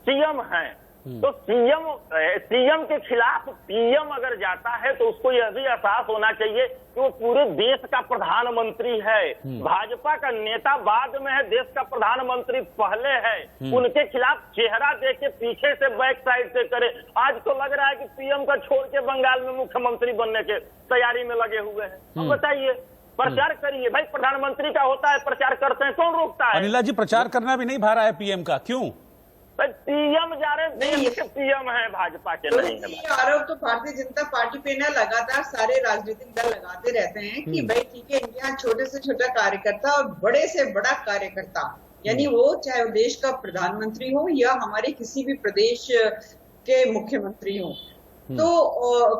S7: सीएम है तो सीएम के खिलाफ पीएम अगर जाता है तो उसको यह भी एहसास होना चाहिए कि वो पूरे देश का प्रधानमंत्री है। भाजपा का नेता बाद में है, देश का प्रधानमंत्री पहले है। उनके खिलाफ चेहरा देख के पीछे से बैक साइड से करे। आज तो लग रहा है कि पीएम का छोड़ के बंगाल में मुख्यमंत्री बनने के तैयारी में लगे हुए हैं। अब बताइए, प्रचार करिए भाई, प्रधानमंत्री का होता है, प्रचार करते हैं, कौन रोकता है?
S1: अनिला जी, प्रचार करना भी नहीं भा रहा है पीएम का, क्यों?
S7: पीएम जा रहे नहीं, पीएम है भाजपा के नहीं है।
S5: ये आरोप तो भारतीय जनता पार्टी पे ना लगातार सारे राजनीतिक दल लगाते रहते हैं कि भाई ठीक है, इनके यहाँ छोटे से छोटा कार्यकर्ता और बड़े से बड़ा कार्यकर्ता, यानी वो चाहे वो देश का प्रधानमंत्री हो या हमारे किसी भी प्रदेश के मुख्यमंत्री हो, तो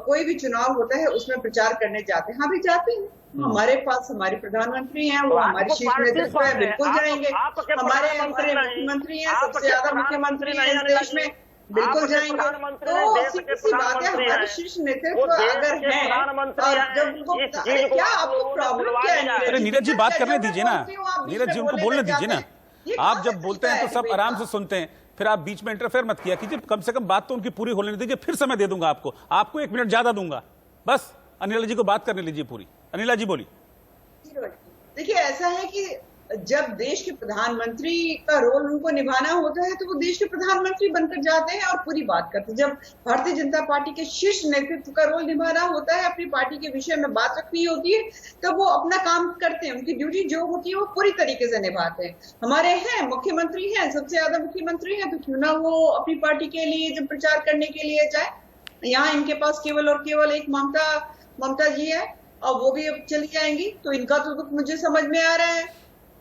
S5: कोई भी चुनाव होता है उसमें प्रचार करने जाते हैं। हाँ भी जाते हैं, हमारे पास हमारे प्रधानमंत्री हैं, वो हमारे शीर्ष नेतृत्व है, बिल्कुल जाएंगे। हमारे मुख्यमंत्री हैं, सबसे ज्यादा मुख्यमंत्री हैं इस देश में, बिल्कुल जाएंगे। तो सीधी बात है, हमारे शीर्ष नेतृत्व अगर है और जब उनको क्या आपको प्रॉब्लम क्या है?
S1: अरे नीरज जी, बात करने दीजिए ना, नीरज जी उनको बोलने दीजिए ना। आप जब बोलते हैं तो सब आराम से सुनते हैं, फिर आप बीच में इंटरफेयर मत किया कीजिए। कम से कम बात तो उनकी पूरी होने दीजिए, फिर समय दे दूंगा आपको 1 मिनट ज्यादा दूंगा। बस अनिला जी को बात करने लीजिए पूरी। अनिला जी बोलिए।
S5: देखिए, ऐसा है कि जब देश के प्रधानमंत्री का रोल उनको निभाना होता है तो वो देश के प्रधानमंत्री बनकर जाते हैं और पूरी बात करते हैं। जब भारतीय जनता पार्टी के शीर्ष नेतृत्व का रोल निभाना होता है, अपनी पार्टी के विषय में बात रखनी होती है, तब वो अपना काम करते हैं। उनकी ड्यूटी जो होती है वो पूरी तरीके से निभाते हैं। हमारे हैं मुख्यमंत्री हैं, सबसे ज्यादा मुख्यमंत्री हैं, तो क्यों ना वो अपनी पार्टी के लिए जब प्रचार करने के लिए जाए। यहाँ इनके पास केवल और केवल एक ममता जी है और वो भी अब चली जाएंगी, तो इनका तो मुझे समझ में आ रहा है।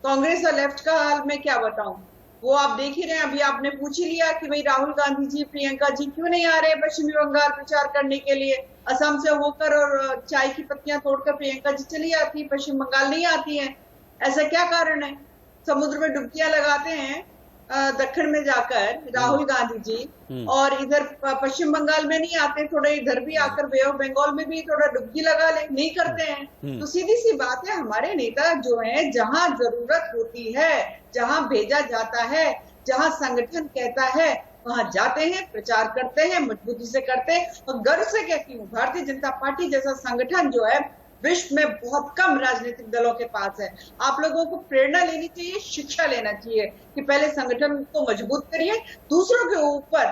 S5: कांग्रेस और लेफ्ट का हाल मैं क्या बताऊं, वो आप देख ही रहे हैं। अभी आपने पूछ ही लिया कि भाई राहुल गांधी जी, प्रियंका जी क्यों नहीं आ रहे पश्चिमी बंगाल प्रचार करने के लिए। असम से होकर और चाय की पत्तियां तोड़कर प्रियंका जी चली आती, पश्चिम बंगाल नहीं आती है, ऐसा क्या कारण है? समुद्र में डुबकियां लगाते हैं दक्षिण में जाकर राहुल गांधी जी, और इधर पश्चिम बंगाल में नहीं आते, थोड़ा इधर भी आकर बे ऑफ बंगाल में भी थोड़ा डुबकी लगा ले, नहीं करते हैं। तो सीधी सी बात है, हमारे नेता जो हैं, जहां जरूरत होती है, जहां भेजा जाता है, जहां संगठन कहता है, वहां जाते हैं, प्रचार करते हैं, मजबूती से करते हैं। और गर्व से कहती हूँ, भारतीय जनता पार्टी जैसा संगठन जो है विश्व में बहुत कम राजनीतिक दलों के पास है। आप लोगों को प्रेरणा लेनी चाहिए, शिक्षा लेना चाहिए कि पहले संगठन को मजबूत करिए, दूसरों के ऊपर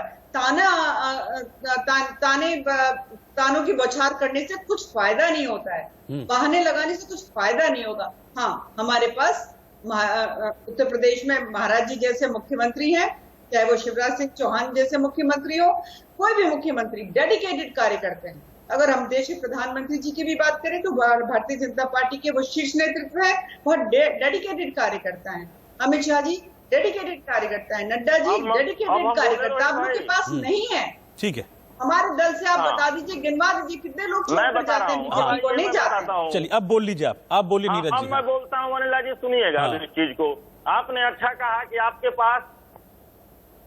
S5: तानों की बौछार करने से कुछ फायदा नहीं होता है, बहाने लगाने से कुछ फायदा नहीं होगा। हाँ, हमारे पास उत्तर प्रदेश में महाराज जी जैसे मुख्यमंत्री हैं, चाहे वो शिवराज सिंह चौहान जैसे मुख्यमंत्री हो, कोई भी मुख्यमंत्री डेडिकेटेड कार्य करते हैं। अगर हम देश के प्रधानमंत्री जी की भी बात करें तो भारतीय जनता पार्टी के वो शीर्ष नेतृत्व है, बहुत डेडिकेटेड कार्य करता है। अमित शाह जी डेडिकेटेड कार्य करता है, नड्डा जी डेडिकेटेड कार्य करता है। आप लोग के पास नहीं है।
S1: ठीक है,
S5: हमारे दल से आप बता दीजिए, गिनवा दीजिए कितने लोग छोड़कर जाते हैं, वो नहीं जाते।
S1: चलिए अब बोल लीजिए, आप बोलिए नीरज जी।
S7: अब मैं बोलता हूँ अनिला जी, सुनिएगा इस चीज को। आपने अच्छा कहा कि आपके पास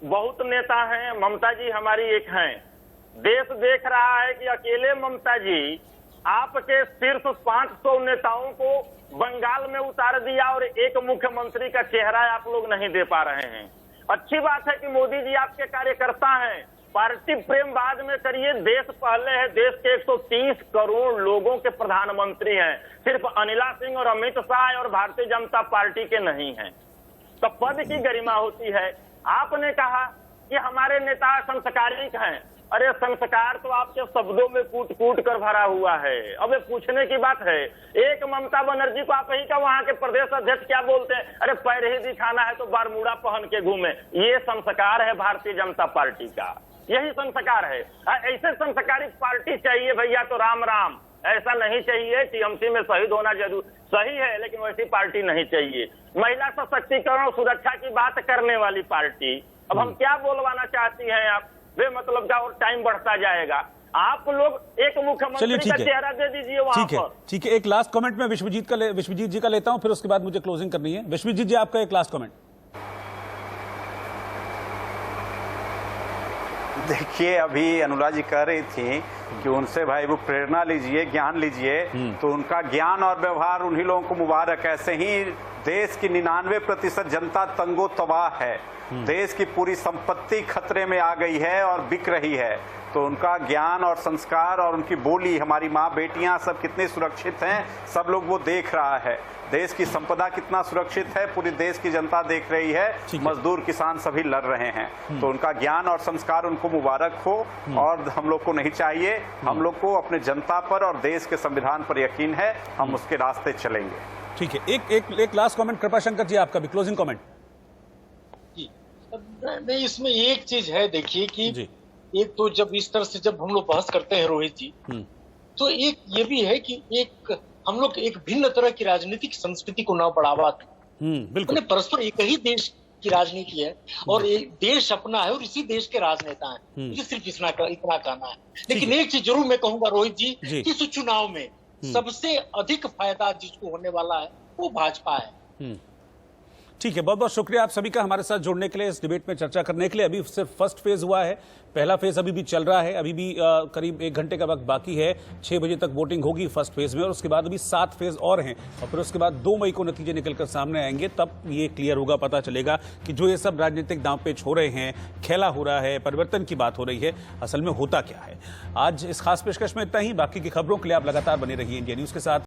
S7: बहुत नेता हैं, ममता जी हमारी एक हैं। देश देख रहा है कि अकेले ममता जी आपके शीर्ष 500 नेताओं को बंगाल में उतार दिया और एक मुख्यमंत्री का चेहरा आप लोग नहीं दे पा रहे हैं। अच्छी बात है कि मोदी जी आपके कार्यकर्ता हैं, पार्टी प्रेम बाद में करिए, देश पहले है। देश के 130 करोड़ लोगों के प्रधानमंत्री हैं, सिर्फ अनिला सिंह और अमित शाह और भारतीय जनता पार्टी के नहीं हैं। तो पद की गरिमा होती है। आपने कहा कि हमारे नेता संस्कारिक हैं। अरे संस्कार तो आपके शब्दों में कूट कूट कर भरा हुआ है। अब ये पूछने की बात है, एक ममता बनर्जी को आप ही का वहां के प्रदेश अध्यक्ष क्या बोलते हैं? अरे पैर ही दिखाना है तो बारमूडा पहन के घूमे। ये संस्कार है भारतीय जनता पार्टी का, यही संस्कार है। ऐसे संस्कारिक पार्टी चाहिए भैया तो राम राम। ऐसा नहीं चाहिए टीएमसी में शहीद होना जरूर सही है, लेकिन वैसी पार्टी नहीं चाहिए। महिला सशक्तिकरण और सुरक्षा की बात करने वाली पार्टी। अब हम क्या बोलवाना चाहती हैं आप? वे मतलब का और टाइम बढ़ता जाएगा। आप लोग एक मुख्यमंत्री का चेहरा दे दीजिए वहां पर।
S1: ठीक है, एक लास्ट कमेंट में विश्वजीत जी का लेता हूं, फिर उसके बाद मुझे क्लोजिंग करनी है। विश्वजीत जी, आपका एक लास्ट कमेंट।
S9: देखिए, अभी अनुराग जी कह रही थी कि उनसे भाई वो प्रेरणा लीजिए, ज्ञान लीजिए, तो उनका ज्ञान और व्यवहार उन्हीं लोगों को मुबारक। ऐसे ही देश की 99% जनता तंगो तबाह है, देश की पूरी संपत्ति खतरे में आ गई है और बिक रही है। तो उनका ज्ञान और संस्कार और उनकी बोली, हमारी माँ बेटियां सब कितने सुरक्षित हैं, सब लोग वो देख रहा है। देश की संपदा कितना सुरक्षित है, पूरी देश की जनता देख रही है। मजदूर किसान सभी लड़ रहे हैं। तो उनका ज्ञान और संस्कार उनको मुबारक हो, और हम लोग को नहीं चाहिए। हम लोग को अपने जनता पर और देश के संविधान पर यकीन है, हम उसके रास्ते चलेंगे।
S1: ठीक है, एक लास्ट कमेंट कृपाशंकर जी, आपका भी क्लोजिंग कमेंट।
S8: नहीं, इसमें एक चीज है, देखिए कि एक तो जब इस तरह से जब हम लोग बहस करते हैं रोहित जी, तो एक ये भी है कि एक हम लोग एक भिन्न तरह की राजनीतिक संस्कृति को न बढ़ावा दें। बिल्कुल, परस्पर एक ही देश की राजनीति है और एक देश अपना है और इसी देश के राजनेता हैं। मुझे सिर्फ इतना कहना है। लेकिन एक चीज जरूर मैं कहूंगा रोहित जी, कि इस चुनाव में सबसे अधिक फायदा जिसको होने वाला है वो भाजपा है।
S1: ठीक है, बहुत बहुत शुक्रिया आप सभी का हमारे साथ जुड़ने के लिए, इस डिबेट में चर्चा करने के लिए। अभी सिर्फ फर्स्ट फेज हुआ है, पहला फेज अभी भी चल रहा है। अभी भी करीब 1 घंटे का वक्त बाकी है। 6 बजे तक वोटिंग होगी फर्स्ट फेज में, और उसके बाद अभी 7 फेज और हैं, और फिर उसके बाद 2 मई को नतीजे निकलकर सामने आएंगे। तब ये क्लियर होगा, पता चलेगा कि जो ये सब राजनीतिक दांवपेच हो रहे हैं, खेला हो रहा है, परिवर्तन की बात हो रही है, असल में होता क्या है। आज इस खास पेशकश में इतना ही। बाकी की खबरों के लिए आप लगातार बने रहिए इंडिया न्यूज के साथ।